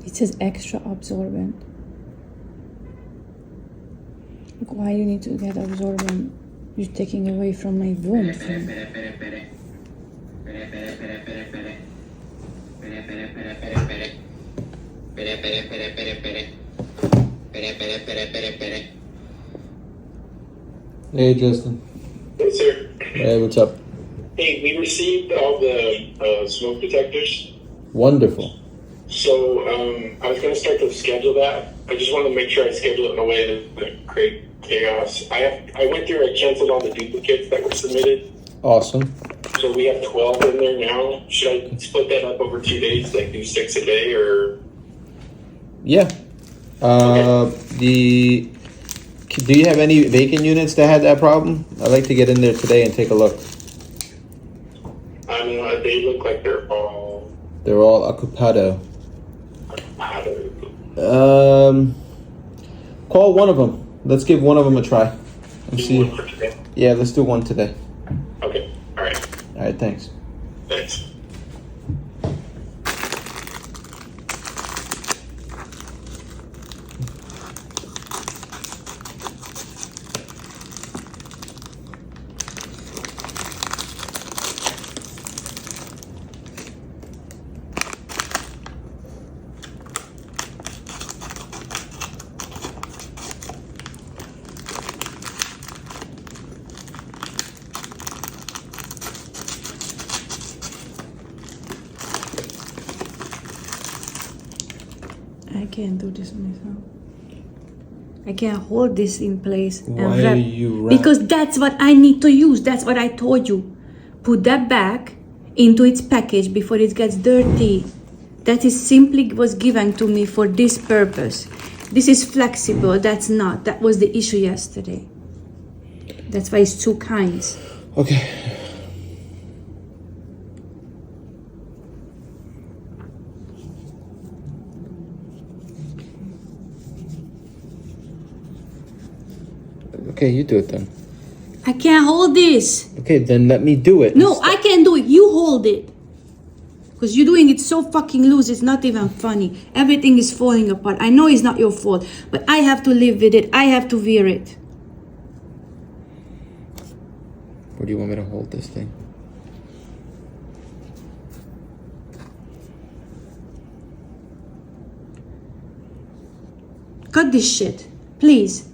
It says extra absorbent. Look, why you need to get absorbent? You're taking away from my womb. Hey, Justin. Hey, sir. Hey, what's up? Hey, we received all the smoke detectors. Wonderful. So I was going to start to schedule that. I just want to make sure I schedule it in a way that doesn't create chaos. I went through, I canceled all the duplicates that were submitted. Awesome. So we have 12 in there now. Should I split that up over 2 days, like do 6 a day, or? Yeah. Do you have any vacant units that had that problem? I'd like to get in there today and take a look. I mean, they look like they're all. They're all occupado. Call one of them. Let's give one of them a try. Let's see. One for today? Yeah, let's do one today. Okay. All right. All right, thanks. Thanks. I can't do this myself. I can't hold this in place. And Why wrap. are you Because that's what I need to use. That's what I told you. Put that back into its package before it gets dirty. That is simply was given to me for this purpose. This is flexible. That's not. That was the issue yesterday. That's why it's two kinds. Okay. Okay, you do it then. I can't hold this. Okay, then let me do it. No, I can't do it. You hold it. Because you're doing it so fucking loose, it's not even funny. Everything is falling apart. I know it's not your fault, but I have to live with it. I have to wear it. Where do you want me to hold this thing? Cut this shit, please.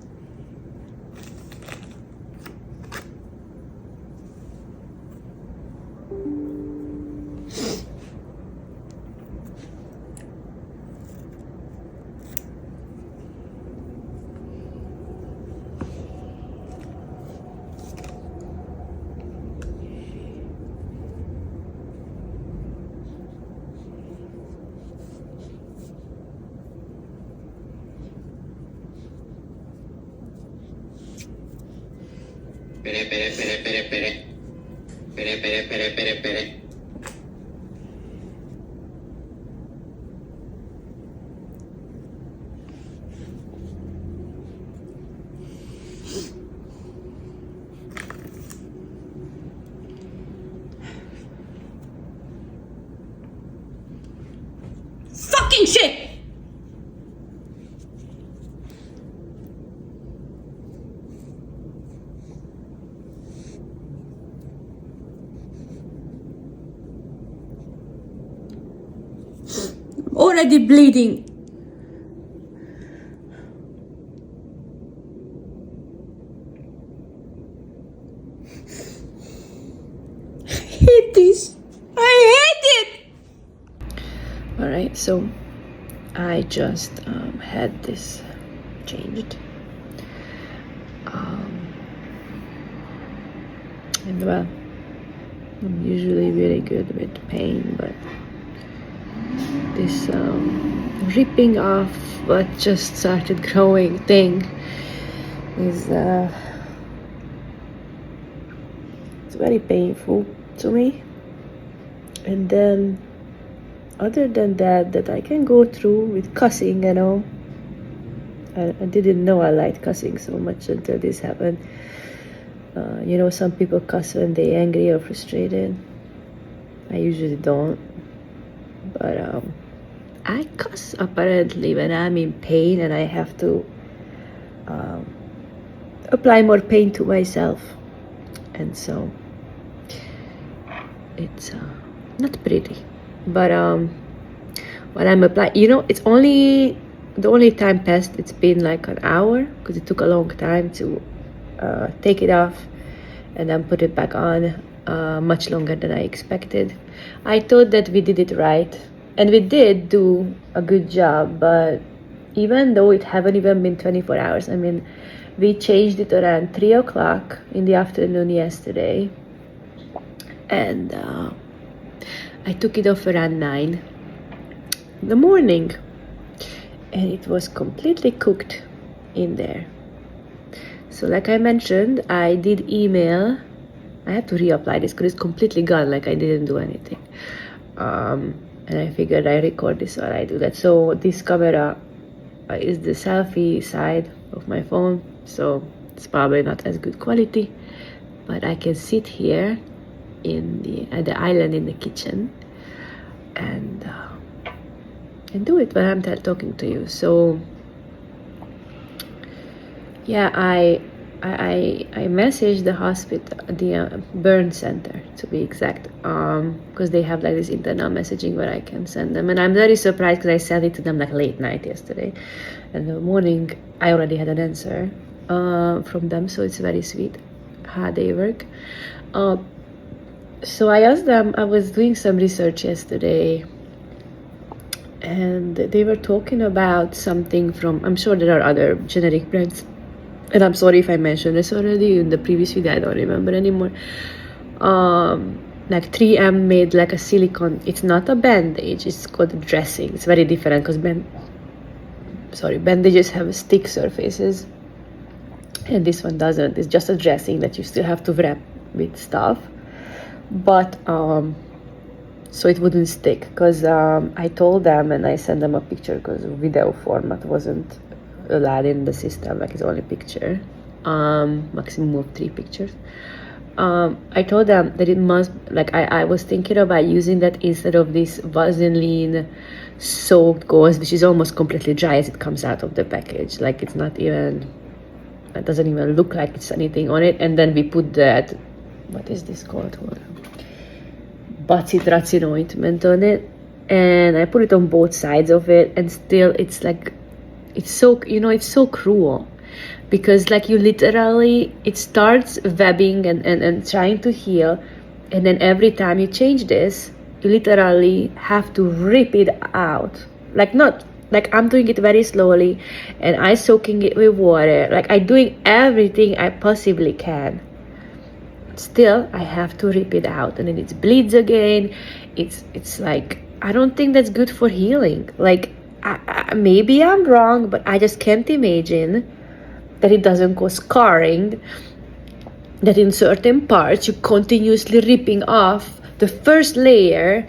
Pere. Fucking shit! Already bleeding. I hate this. I hate it. All right, so I just had this changed. And well, I'm usually really good with pain, but this ripping off what just started growing thing is it's very painful to me. And then other than that I can go through with cussing, you know. I didn't know I liked cussing so much until this happened. You know, some people cuss when they're angry or frustrated. I usually don't. But I cuss apparently when I'm in pain and I have to apply more pain to myself. And so it's not pretty. But when I'm applying, you know, it's only, the only time passed, it's been like an hour because it took a long time to take it off and then put it back on, much longer than I expected. I thought that we did it right, and we did do a good job, but even though it haven't even been 24 hours, I mean, we changed it around 3 o'clock in the afternoon yesterday, and I took it off around 9 in the morning, and it was completely cooked in there. So like I mentioned, I did email. I have to reapply this because it's completely gone, like I didn't do anything. And I figured I record this while I do that. So this camera is the selfie side of my phone, so it's probably not as good quality, but I can sit here at the island in the kitchen and do it when I'm talking to you. So yeah, I messaged the hospital, the burn center to be exact, because they have like this internal messaging where I can send them, and I'm very surprised because I sent it to them like late night yesterday, and in the morning I already had an answer from them, so it's very sweet how they work. So I asked them, I was doing some research yesterday, and they were talking about something from, I'm sure there are other generic brands, and I'm sorry if I mentioned this already in the previous video, I don't remember anymore. Like 3M made like a silicone, it's not a bandage, it's called a dressing. It's very different because bandages have stick surfaces and this one doesn't. It's just a dressing that you still have to wrap with stuff, but so it wouldn't stick, because I told them and I sent them a picture because video format wasn't allowed in the system, like it's only picture, maximum of 3 pictures. I told them that it must, like I was thinking about using that instead of this Vaseline soaked gauze, which is almost completely dry as it comes out of the package. Like it's not even, it doesn't even look like it's anything on it. And then we put that, what is this called? Bacitracin ointment on it. And I put it on both sides of it, and still it's like, it's so, it's so cruel. Because like you literally, it starts webbing and trying to heal, and then every time you change this, you literally have to rip it out. Like not, like I'm doing it very slowly, and I soaking it with water, like I doing everything I possibly can. Still, I have to rip it out, and then it bleeds again. It's like, I don't think that's good for healing. Like, maybe I'm wrong, but I just can't imagine that it doesn't cause scarring, that in certain parts you're continuously ripping off the first layer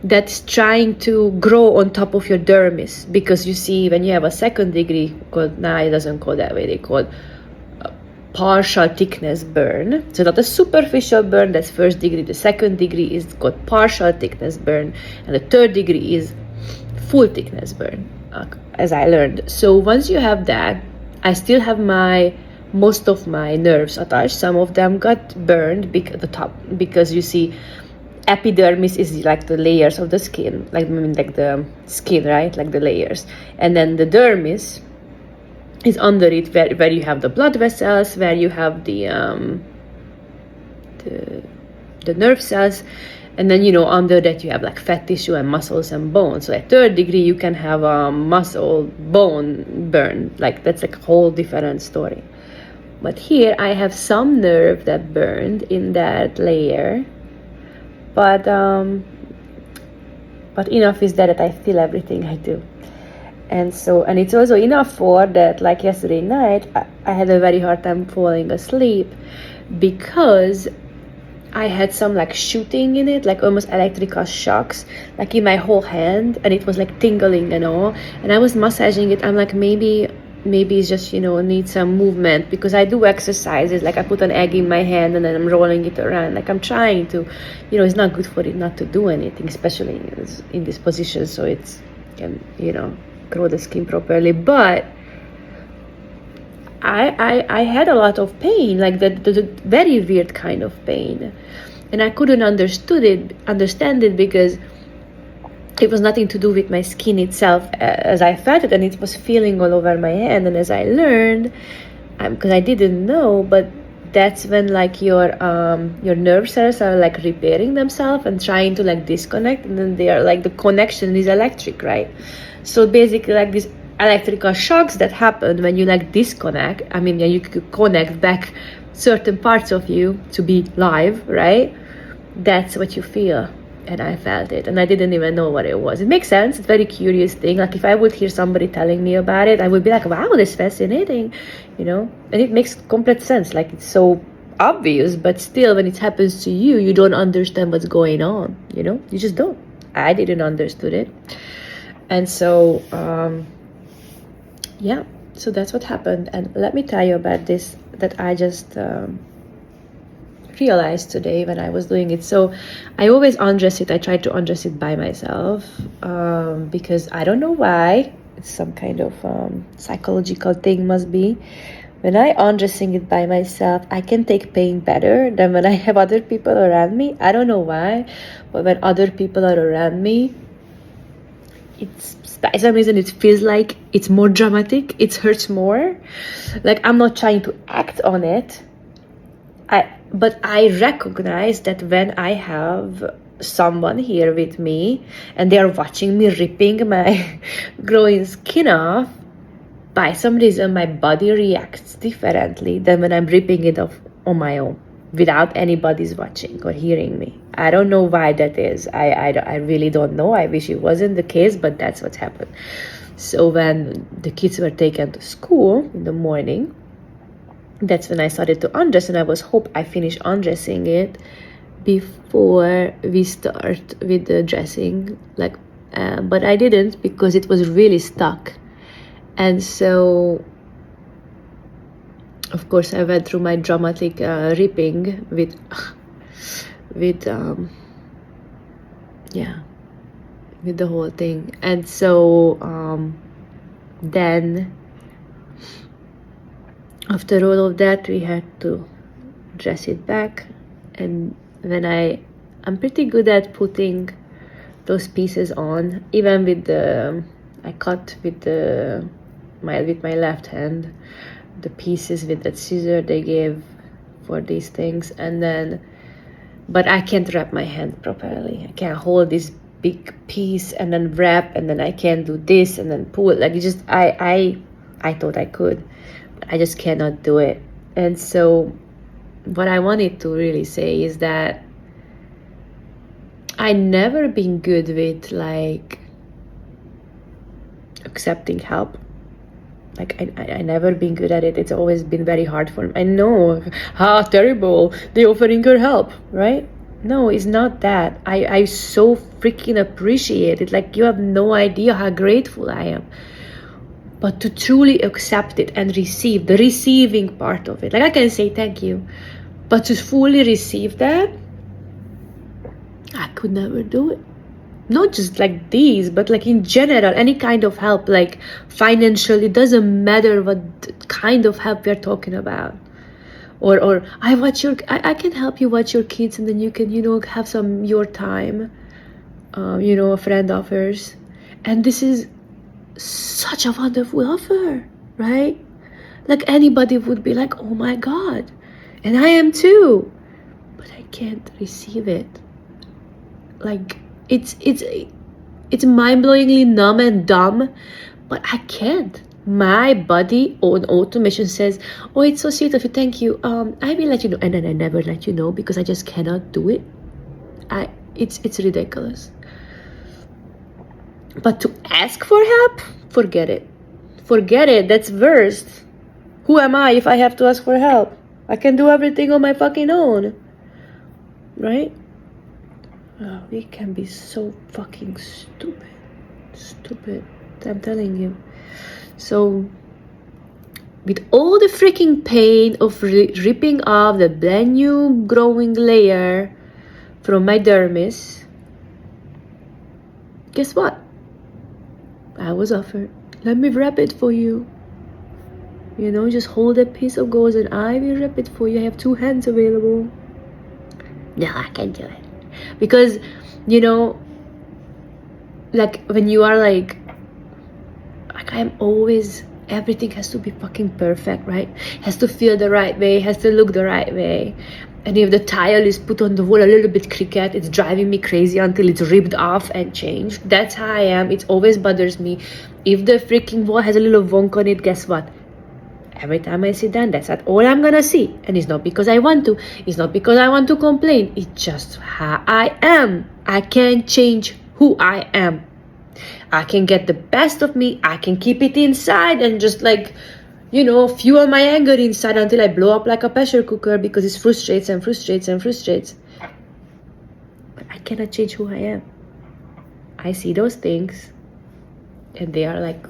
that's trying to grow on top of your dermis. Because you see, when you have a second degree, called, now it doesn't call that way, they call partial thickness burn. So not a superficial burn, that's first degree. The second degree is called partial thickness burn, and the third degree is full thickness burn, as I learned. So once you have that, I still have most of my nerves attached. Some of them got burned at the top, because you see, epidermis is like the layers of the skin, like the skin, right? Like the layers. And then the dermis is under it, where you have the blood vessels, where you have the nerve cells. And then, under that you have like fat tissue and muscles and bones. So at third degree, you can have a muscle bone burn. Like that's like a whole different story. But here I have some nerve that burned in that layer. But enough is that I feel everything I do. And it's also enough for that, like yesterday night, I had a very hard time falling asleep, because I had some like shooting in it, like almost electrical shocks, like in my whole hand, and it was like tingling and all. And I was massaging it. I'm like, maybe it's just, need some movement, because I do exercises. Like I put an egg in my hand and then I'm rolling it around. Like I'm trying to, it's not good for it not to do anything, especially in this position, so it's can, grow the skin properly. But I had a lot of pain, like the very weird kind of pain, and I couldn't understand it, because it was nothing to do with my skin itself as I felt it, and it was feeling all over my hand. And as I learned, because I didn't know, but that's when like your nerve cells are like repairing themselves and trying to like disconnect, and then they are like, the connection is electric, right? So basically, like these electrical shocks that happen when you like disconnect, you could connect back certain parts of you to be live, right? That's what you feel. And I felt it, and I didn't even know what it was. It makes sense. It's a very curious thing. Like if I would hear somebody telling me about it, I would be like, wow, that's fascinating, and it makes complete sense. Like it's so obvious, but still, when it happens to you, you don't understand what's going on, you just don't. I didn't understood it. And so yeah, so that's what happened. And let me tell you about this that I just realized today when I was doing it. So I always undress it. I try to undress it by myself, because I don't know why. It's some kind of psychological thing, must be. When I undressing it by myself, I can take pain better than when I have other people around me. I don't know why, but when other people are around me, by some reason it feels like it's more dramatic. It hurts more. Like I'm not trying to act on it. But I recognize that when I have someone here with me and they are watching me ripping my growing skin off, by some reason my body reacts differently than when I'm ripping it off on my own without anybody's watching or hearing me. I don't know why that is. I really don't know. I wish it wasn't the case, but that's what's happened. So when the kids were taken to school in the morning, that's when I started to undress, and I finish undressing it before we start with the dressing, but I didn't because it was really stuck. And so of course I went through my dramatic ripping with the whole thing. And so then after all of that, we had to dress it back. And when I'm pretty good at putting those pieces on, even with I cut with my left hand the pieces with that scissor they gave for these things, and then, but I can't wrap my hand properly. I can't hold this big piece and then wrap, and then I can't do this and then pull. Like, it just, I thought I could, but I just cannot do it. And so what I wanted to really say is that I never been good with like accepting help. Like I never been good at it. It's always been very hard for me. I know how terrible, they offering her help, right? No, it's not that. I so freaking appreciate it. Like, you have no idea how grateful I am. But to truly accept it and receive, the receiving part of it. Like, I can say thank you, but to fully receive that, I could never do it. Not just like these, but like in general, any kind of help, like financially, it doesn't matter what kind of help we're talking about. Or I can help you watch your kids, and then you can, have some your time, a friend offers. And this is such a wonderful offer, right? Like, anybody would be like, oh my God. And I am too. But I can't receive it. Like, it's mind-blowingly numb and dumb, but I can't. My body on automation says, oh, it's so sweet of you, thank you, I will let you know, and then I never let you know because I just cannot do it. It's ridiculous. But to ask for help, forget it. That's worst. Who am I if I have to ask for help? I can do everything on my fucking own, right? Oh, we can be so fucking stupid, I'm telling you. So with all the freaking pain of ripping off the brand new growing layer from my dermis, guess what? I was offered, let me wrap it for you. Just hold a piece of gauze and I will wrap it for you. I have 2 hands available. No, I can't do it. Because, like, when you are like I'm always, everything has to be fucking perfect, right? Has to feel the right way, has to look the right way. And if the tile is put on the wall a little bit crooked, it's driving me crazy until it's ripped off and changed. That's how I am. It always bothers me. If the freaking wall has a little wonk on it, guess what? Every time I sit down, that's all I'm gonna see. And it's not because I want to. It's not because I want to complain. It's just how I am. I can't change who I am. I can get the best of me. I can keep it inside and just fuel my anger inside until I blow up like a pressure cooker because it frustrates. But I cannot change who I am. I see those things and they are like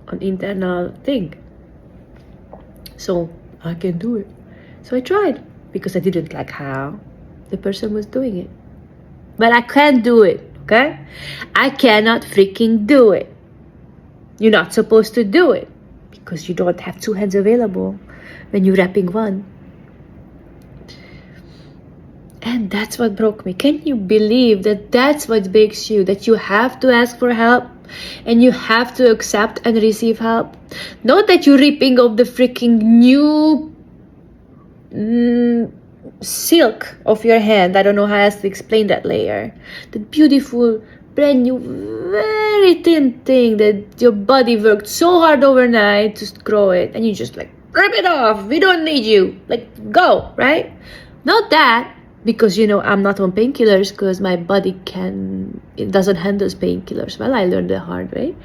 an internal thing. So I can do it. So I tried because I didn't like how the person was doing it. But I can't do it, okay? I cannot freaking do it. You're not supposed to do it because you don't have 2 hands available when you're wrapping one. And that's what broke me. Can you believe that that's what breaks you? That you have to ask for help and you have to accept and receive help? Not that you're ripping off the freaking new silk of your hand. I don't know how else to explain that layer. The beautiful, brand new, very thin thing that your body worked so hard overnight to grow it, and you just like, rip it off. We don't need you. Like, go, right? Not that, because I'm not on painkillers, because my body it doesn't handle painkillers. Well, I learned the hard way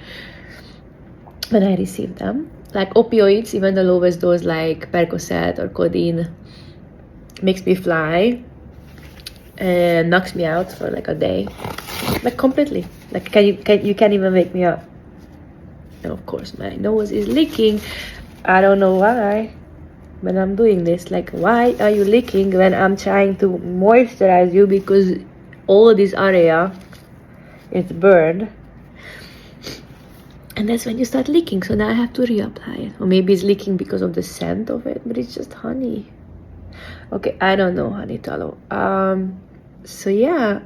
when I received them. Like opioids, even the lowest dose like Percocet or codeine makes me fly and knocks me out for like a day, like completely. Like you can't even wake me up. And of course my nose is leaking. I don't know why when I'm doing this. Like, why are you leaking when I'm trying to moisturize you, because all this area is burned? And that's when you start leaking. So now I have to reapply it. Or maybe it's leaking because of the scent of it, but it's just honey. Okay, I don't know, honey tallow. So yeah,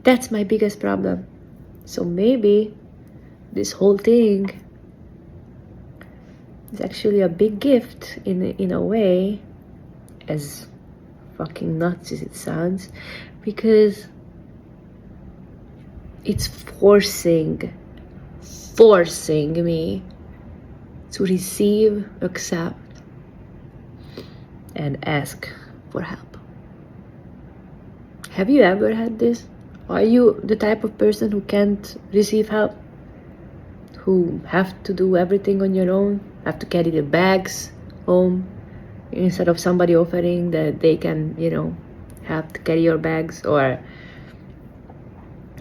that's my biggest problem. So maybe this whole thing is actually a big gift in a way, as fucking nuts as it sounds, because it's forcing me to receive, accept, and ask for help. Have you ever had this? Are you the type of person who can't receive help? Who have to do everything on your own? Have to carry the bags home instead of somebody offering that they can, have to carry your bags or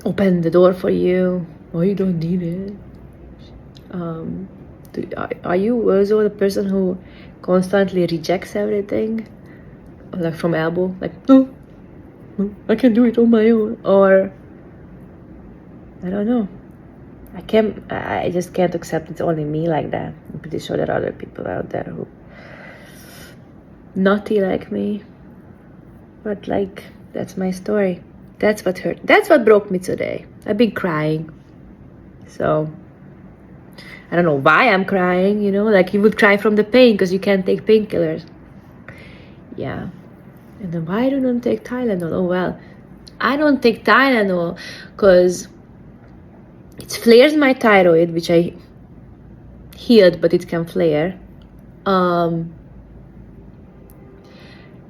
open the door for you? Oh, you don't need it. Are you also the person who constantly rejects everything, like from elbow, like no, I can do it on my own? Or I don't know, I just can't accept it's only me like that. I'm pretty sure there are other people out there who naughty like me, but like, that's my story. That's what hurt. That's what broke me today. I've been crying. So I don't know why I'm crying, like you would cry from the pain because you can't take painkillers. Yeah. And then why don't I take Tylenol? Oh, well, I don't take Tylenol because it flares my thyroid, which I healed, but it can flare. And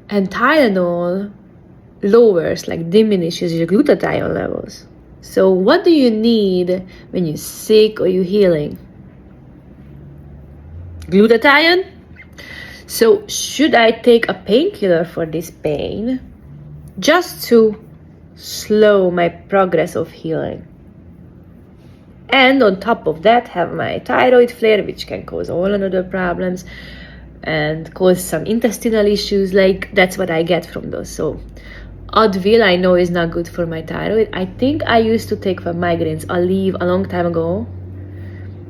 Tylenol lowers, like diminishes your glutathione levels. So what do you need when you're sick or you're healing? Glutathione? So should I take a painkiller for this pain just to slow my progress of healing? And on top of that, have my thyroid flare, which can cause all another problems and cause some intestinal issues. Like, that's what I get from those. So Advil, I know, is not good for my thyroid. I think I used to take for migraines Aleve a long time ago,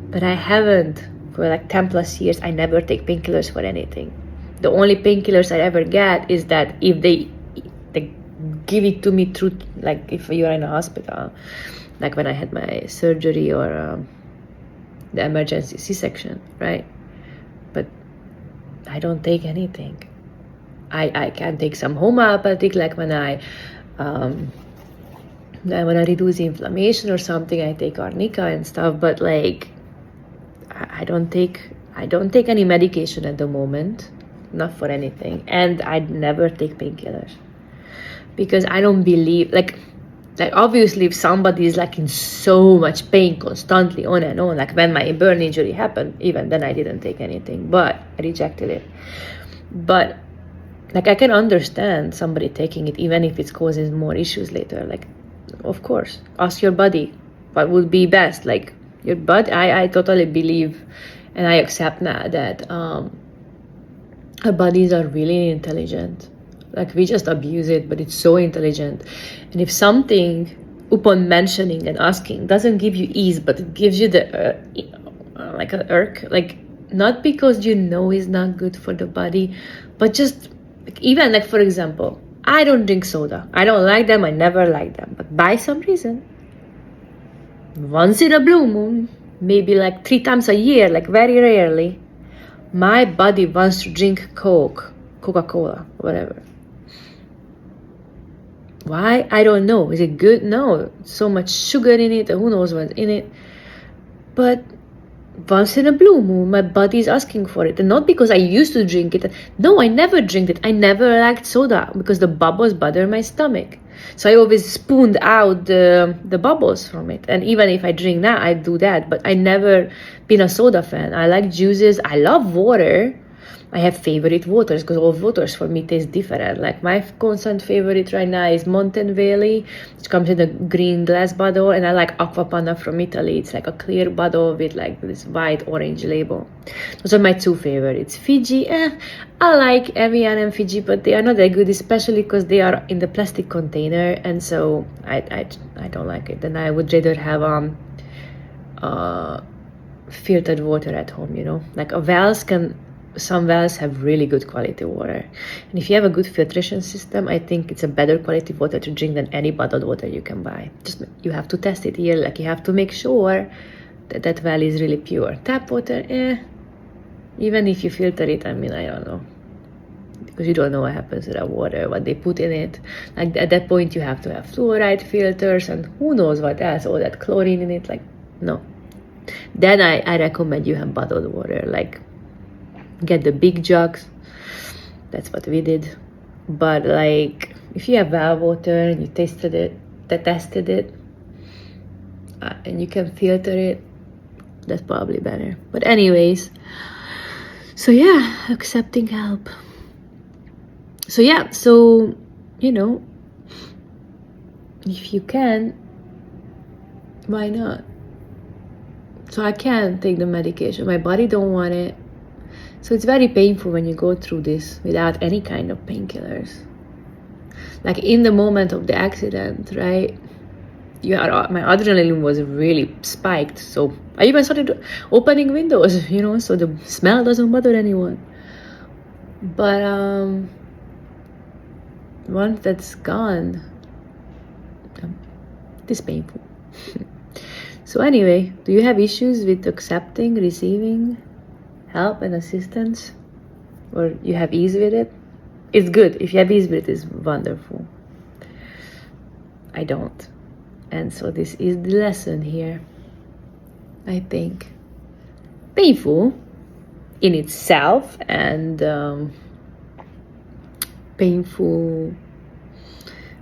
but I haven't for like 10 plus years. I never take painkillers for anything. The only painkillers I ever get is that if they give it to me through, like if you're in a hospital, like when I had my surgery or the emergency C-section, right? But I don't take anything. I can take some homeopathic, like when I want to reduce inflammation or something, I take arnica and stuff. But like, I don't take any medication at the moment, not for anything, and I never take painkillers because I don't believe like obviously if somebody is like in so much pain constantly on and on, like when my burn injury happened, even then I didn't take anything, but I rejected it. But like, I can understand somebody taking it even if it causes more issues later. Like, of course, ask your body what would be best. Like, your body, I totally believe and I accept now that our bodies are really intelligent. Like, we just abuse it, but it's so intelligent. And if something, upon mentioning and asking, doesn't give you ease, but it gives you the like an irk, like, not because it's not good for the body, but just even like, for example, I don't drink soda. I don't like them. I never liked them. But by some reason, once in a blue moon, maybe like 3 times a year, like very rarely, my body wants to drink Coca-Cola, whatever. Why? I don't know. Is it good? No. So much sugar in it, who knows what's in it. But once in a blue moon, my body is asking for it. And not because I used to drink it. No, I never drink it. I never liked soda because the bubbles bother my stomach. So I always spooned out the bubbles from it. And even if I drink now, I do that. But I never been a soda fan. I like juices. I love water. I have favorite waters because all waters for me taste different. Like my constant favorite right now is Mountain Valley, which comes in a green glass bottle, and I like Aquapanna from Italy. It's like a clear bottle with like this white orange label. Those are my two favorites. Fiji, I like Evian and Fiji, but they are not that good, especially because they are in the plastic container, and so I don't like it. Then I would rather have filtered water at home. Like some wells have really good quality water, and if you have a good filtration system, I think it's a better quality water to drink than any bottled water you can buy. Just you have to test it here, like you have to make sure that well is really pure. Tap water, even if you filter it, I don't know, because you don't know what happens to that water, what they put in it. Like at that point you have to have fluoride filters and who knows what else, all that chlorine in it. Like no, then I recommend you have bottled water. Like get the big jugs. That's what we did. But like if you have well water and you tested it, and you can filter it, that's probably better. But anyways, so yeah, accepting help. So yeah, if you can, why not? So I can't take the medication. My body don't want it. So it's very painful when you go through this without any kind of painkillers. Like in the moment of the accident, right? My adrenaline was really spiked. So I even started opening windows, so the smell doesn't bother anyone. But once that's gone, it is painful. So anyway, do you have issues with accepting, receiving help and assistance, or you have ease with it? It's good. If you have ease with it, it's wonderful. I don't. And so this is the lesson here. I think painful in itself, and painful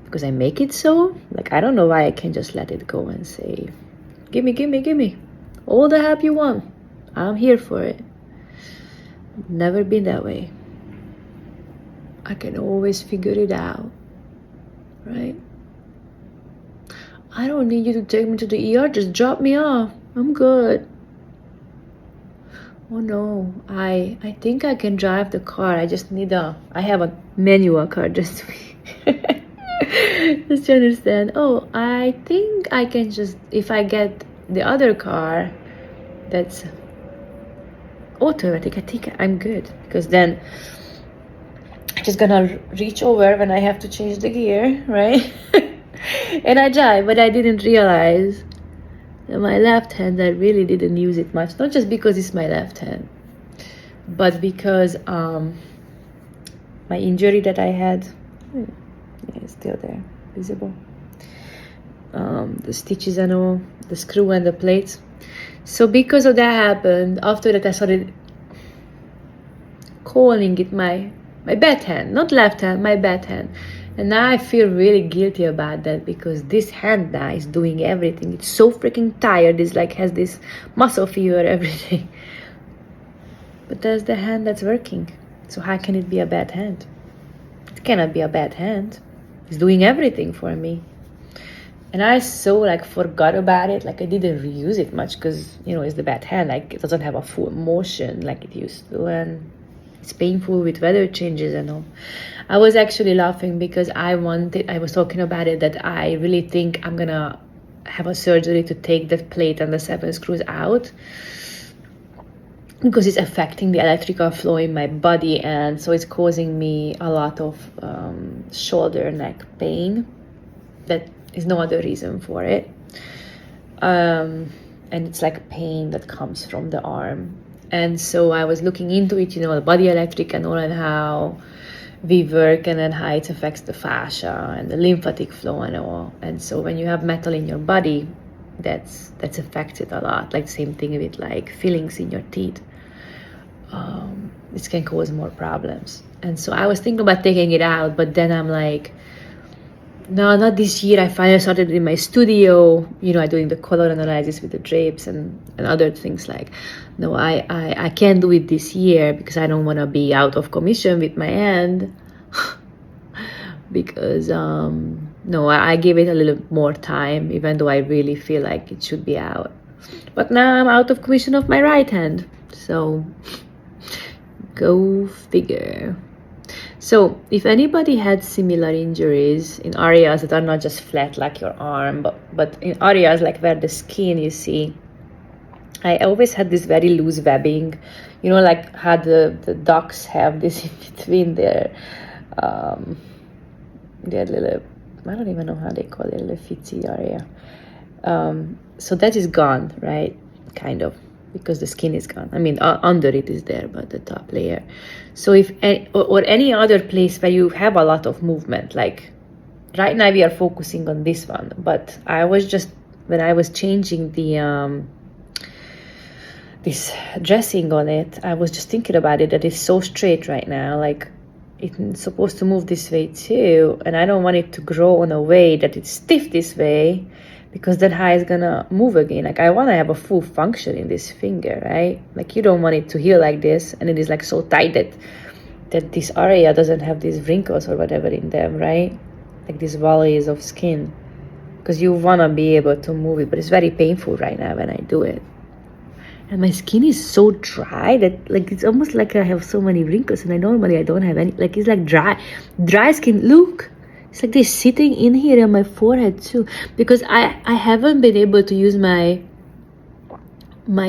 because I make it so. Like I don't know why I can't just let it go and say, give me all the help you want. I'm here for it. Never been that way. I can always figure it out, right? I don't need you to take me to the ER. Just drop me off. I'm good. Oh no, I think I can drive the car. I just need I have a manual car just just to understand. Oh, I think I can just, if I get the other car that's automatic, I think I'm good, because then I'm just gonna reach over when I have to change the gear, right? And I drive. But I didn't realize that my left hand, I really didn't use it much, not just because it's my left hand, but because my injury that I had, it's still there, visible, the stitches and all, the screw and the plates. So because of that happened, after that I started calling it my bad hand, not left hand, my bad hand. And now I feel really guilty about that, because this hand now is doing everything. It's so freaking tired. It's like has this muscle fever, everything. But that's the hand that's working. So how can it be a bad hand? It cannot be a bad hand. It's doing everything for me. And I so forgot about it. Like I didn't reuse it much because, it's the bad hand. Like it doesn't have a full motion like it used to. And it's painful with weather changes and all. I was actually laughing because I was talking about it, that I really think I'm gonna have a surgery to take that plate and the 7 screws out, because it's affecting the electrical flow in my body, and so it's causing me a lot of shoulder neck pain. That is no other reason for it. And it's like pain that comes from the arm. And so I was looking into it, the body electric and all, and how we work, and then how it affects the fascia and the lymphatic flow and all. And so when you have metal in your body, that's affected a lot. Like same thing with like fillings in your teeth. This can cause more problems. And so I was thinking about taking it out, but then I'm like, no, not this year. I finally started in my studio, doing the color analysis with the drapes and other things. Like, no, I can't do it this year because I don't want to be out of commission with my hand. Because, no, I gave it a little more time, even though I really feel like it should be out. But now I'm out of commission of my right hand. So, go figure. So if anybody had similar injuries in areas that are not just flat like your arm, but in areas like where the skin, you see, I always had this very loose webbing, like how the ducks have this in between their little, I don't even know how they call it, little fitzy area. So that is gone, right? Kind of. Because the skin is gone. I mean, under it is there, but the top layer. So if or any other place where you have a lot of movement, like right now we are focusing on this one, but I was just, when I was changing the this dressing on it, I was just thinking about it, that it's so straight right now, like it's supposed to move this way too, and I don't want it to grow in a way that it's stiff this way, because then how it's gonna move again. Like I want to have a full function in this finger, right? Like you don't want it to heal like this and it is like so tight that this area doesn't have these wrinkles or whatever in them, right? Like these valleys of skin, because you want to be able to move it, but it's very painful right now when I do it. And my skin is so dry that like it's almost like I have so many wrinkles, and I don't have any. Like it's like dry skin. Look, it's like they're sitting in here on my forehead too, because I haven't been able to use my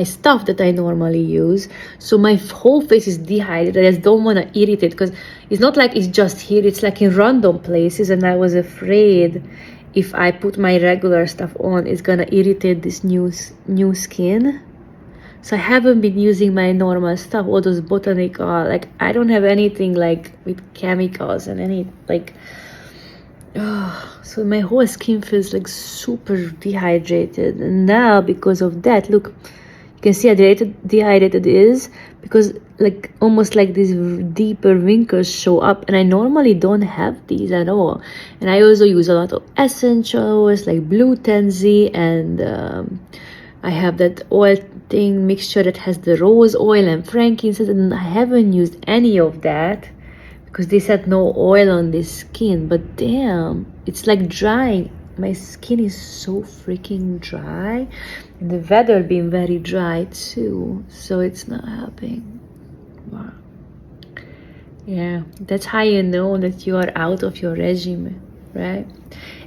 stuff that I normally use. So my whole face is dehydrated. I just don't want to irritate, because it's not like it's just here, it's like in random places, and I was afraid if I put my regular stuff on, it's gonna irritate this new skin. So I haven't been using my normal stuff, all those botanical, like I don't have anything like with chemicals and any like, so my whole skin feels like super dehydrated. And now because of that, look, you can see how dehydrated it is, because like almost like these deeper wrinkles show up, and I normally don't have these at all. And I also use a lot of essential oils like blue tansy, and I have that oil thing mixture that has the rose oil and frankincense, and I haven't used any of that because they said no oil on this skin. But damn, it's like drying. My skin is so freaking dry, and the weather being very dry too, so it's not helping. Wow. Yeah, that's how you know that you are out of your regime, right?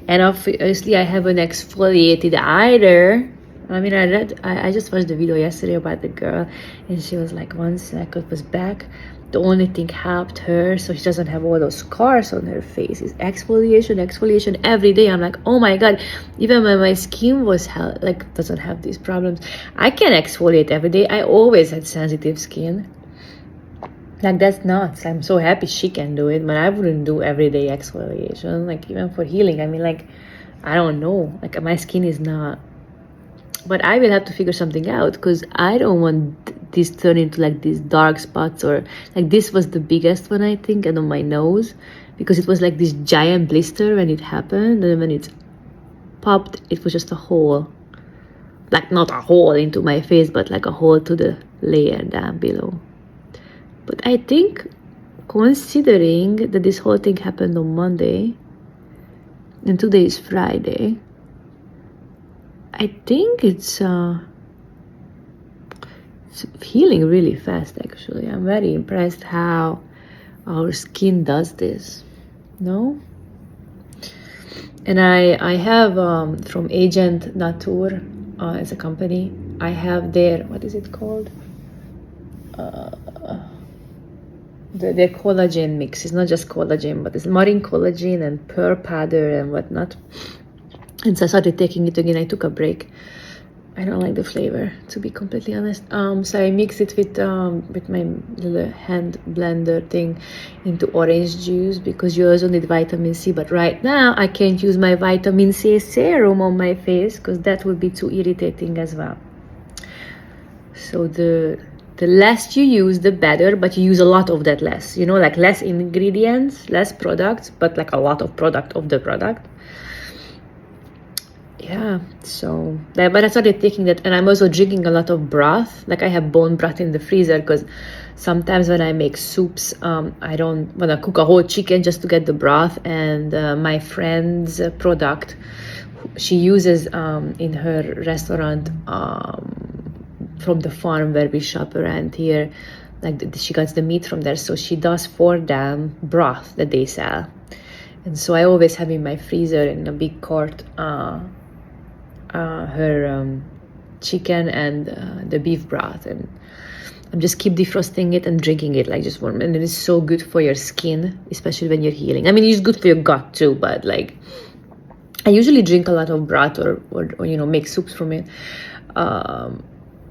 And obviously I haven't exfoliated either. I mean, I just watched the video yesterday about the girl, and she was like, once Naked was back, the only thing helped her so she doesn't have all those scars on her face is exfoliation every day. I'm like, oh my god, even when my skin was doesn't have these problems, I can exfoliate every day. I always had sensitive skin. Like, that's nuts. I'm so happy she can do it, but I wouldn't do everyday exfoliation, like even for healing. I mean, like, I don't know, like my skin is not. But I will have to figure something out, because I don't want this turn into like these dark spots, or like this was the biggest one, I think, and on my nose, because it was like this giant blister when it happened, and when it popped, it was just a hole. Like not a hole into my face, but like a hole to the layer down below. But I think, considering that this whole thing happened on Monday, and today is Friday, I think it's healing really fast, actually. I'm very impressed how our skin does this, no? And I have from Agent Nature as a company, I have their, what is it called? Their collagen mix. It's not just collagen, but it's marine collagen and pearl powder and whatnot. And so I started taking it again. I took a break. I don't like the flavor, to be completely honest. So I mix it with my little hand blender thing into orange juice, because you also need vitamin C. But right now I can't use my vitamin C serum on my face because that would be too irritating as well. So the less you use, the better, but you use a lot of that less. You know, like less ingredients, less products, but like a lot of product of the product. Yeah, so but I started taking that, and I'm also drinking a lot of broth. Like I have bone broth in the freezer because sometimes when I make soups, I don't want to cook a whole chicken just to get the broth. And my friend's product, she uses in her restaurant from the farm where we shop around here. Like she gets the meat from there, so she does for them broth that they sell. And so I always have in my freezer in a big quart her chicken and the beef broth, and I'm just keep defrosting it and drinking it like just warm. And it is so good for your skin, especially when you're healing. I mean, it's good for your gut too, but like I usually drink a lot of broth or you know, make soups from it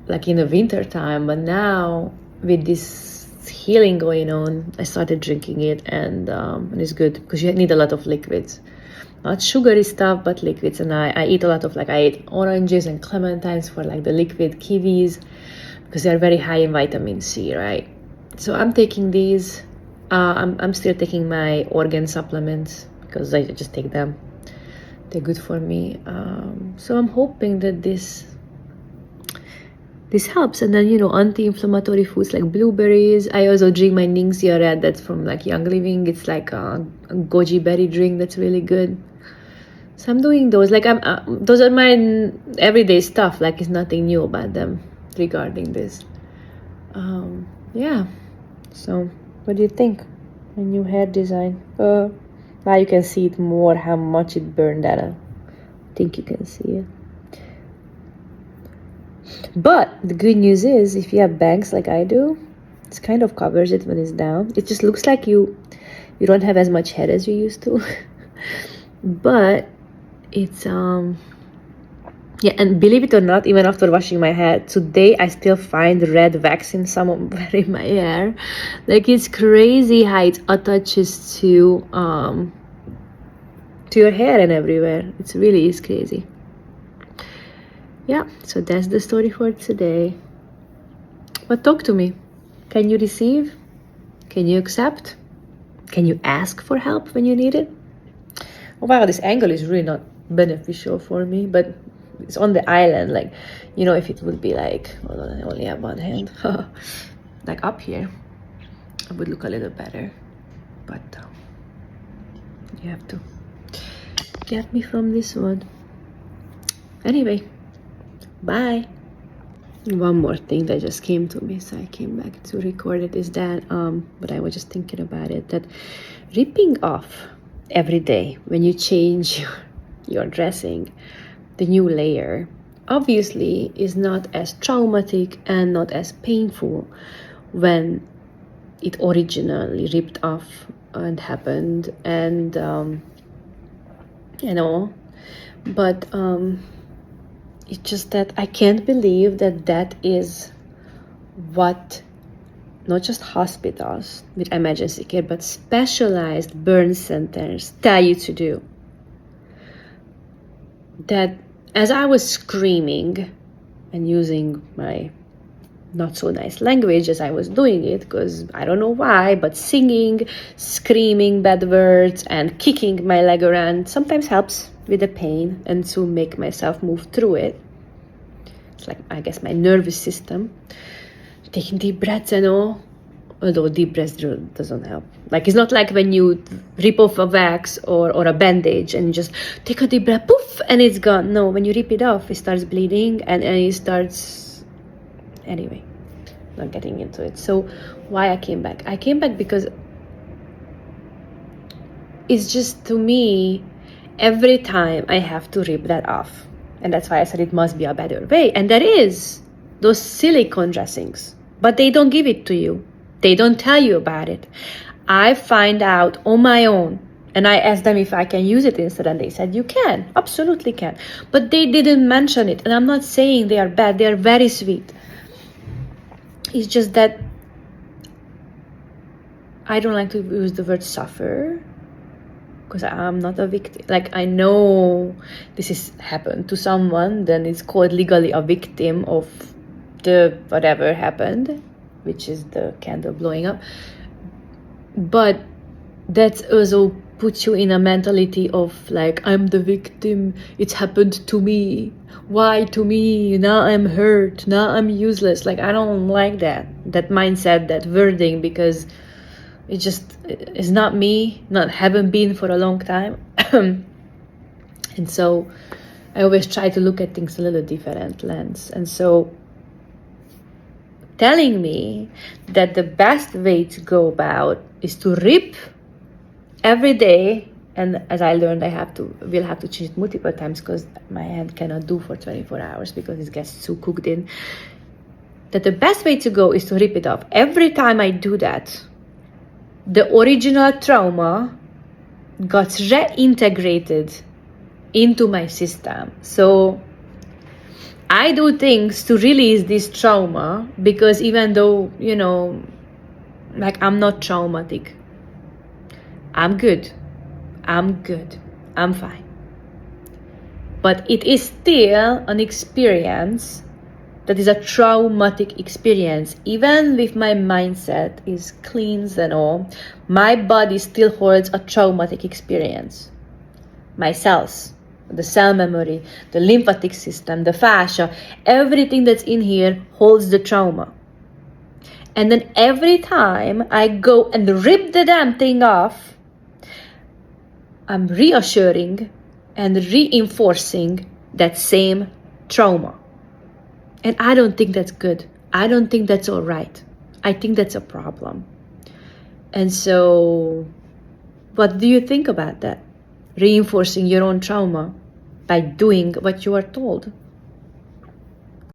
like in the winter time. But now with this healing going on, I started drinking it, and it's good because you need a lot of liquids. Not sugary stuff, but liquids. And I eat a lot of, like, I eat oranges and clementines for like the liquid kiwis because they're very high in vitamin C, right? So I'm taking these. I'm still taking my organ supplements because I just take them. They're good for me. So I'm hoping that this helps. And then, you know, anti-inflammatory foods like blueberries. I also drink my Ningxia Red, that's from like Young Living. It's like a goji berry drink that's really good. So I'm doing those. Like those are my everyday stuff. Like it's nothing new about them regarding this. Yeah. So what do you think? My new hair design. Now you can see it more how much it burned out. I think you can see it. But the good news is, if you have bangs like I do, it kind of covers it when it's down. It just looks like you don't have as much hair as you used to. But it's yeah, and believe it or not, even after washing my hair today, I still find red wax in in my hair. Like it's crazy how it attaches to your hair and everywhere. It's really is crazy. Yeah, so that's the story for today. But talk to me. Can you receive? Can you accept? Can you ask for help when you need it? Oh wow, this angle is really not beneficial for me, but it's on the island. Like, you know, if it would be like, hold on, I only have one hand. Like up here, it would look a little better. But you have to get me from this one. Anyway. Bye. One more thing that just came to me, so I came back to record it, is that but I was just thinking about it, that ripping off every day when you change your dressing, the new layer obviously is not as traumatic and not as painful when it originally ripped off and happened, and you know, but it's just that I can't believe that is what not just hospitals with emergency care, but specialized burn centers tell you to do. That as I was screaming and using my not so nice language as I was doing it, because I don't know why, but singing, screaming bad words and kicking my leg around sometimes helps with the pain and to make myself move through it. It's like, I guess, my nervous system. Taking deep breaths and all, although deep breaths doesn't help. Like, it's not like when you rip off a wax or a bandage and you just take a deep breath, poof, and it's gone. No, when you rip it off, it starts bleeding and it starts... Anyway, not getting into it. So why I came back? I came back because it's just, to me, every time I have to rip that off. And that's why I said it must be a better way. And there is those silicone dressings, but they don't give it to you. They don't tell you about it. I find out on my own And I asked them if I can use it instead, and they said, you can, absolutely can. But they didn't mention it, and I'm not saying they are bad, they are very sweet. It's just that I don't like to use the word suffer, because I'm not a victim. Like, I know this has happened to someone, then it's called legally a victim of the whatever happened, which is the candle blowing up. But that also puts you in a mentality of like, I'm the victim, it's happened to me, why to me, now I'm hurt, now I'm useless. Like, I don't like that mindset, that wording, because it just is not me, not haven't been for a long time. And so I always try to look at things a little different lens. And so telling me that the best way to go about is to rip every day, and as I learned, will have to change it multiple times, because my hand cannot do for 24 hours because it gets too cooked in, that the best way to go is to rip it off. Every time I do that, the original trauma got reintegrated into my system. So I do things to release this trauma, because even though, like, I'm not traumatic, I'm good, I'm fine. But it is still an experience that is a traumatic experience. Even if my mindset is cleansed and all, my body still holds a traumatic experience. My cells, the cell memory, the lymphatic system, the fascia, everything that's in here holds the trauma. And then every time I go and rip the damn thing off, I'm reassuring and reinforcing that same trauma. And I don't think that's good. I don't think that's all right. I think that's a problem. And so, what do you think about that? Reinforcing your own trauma by doing what you are told.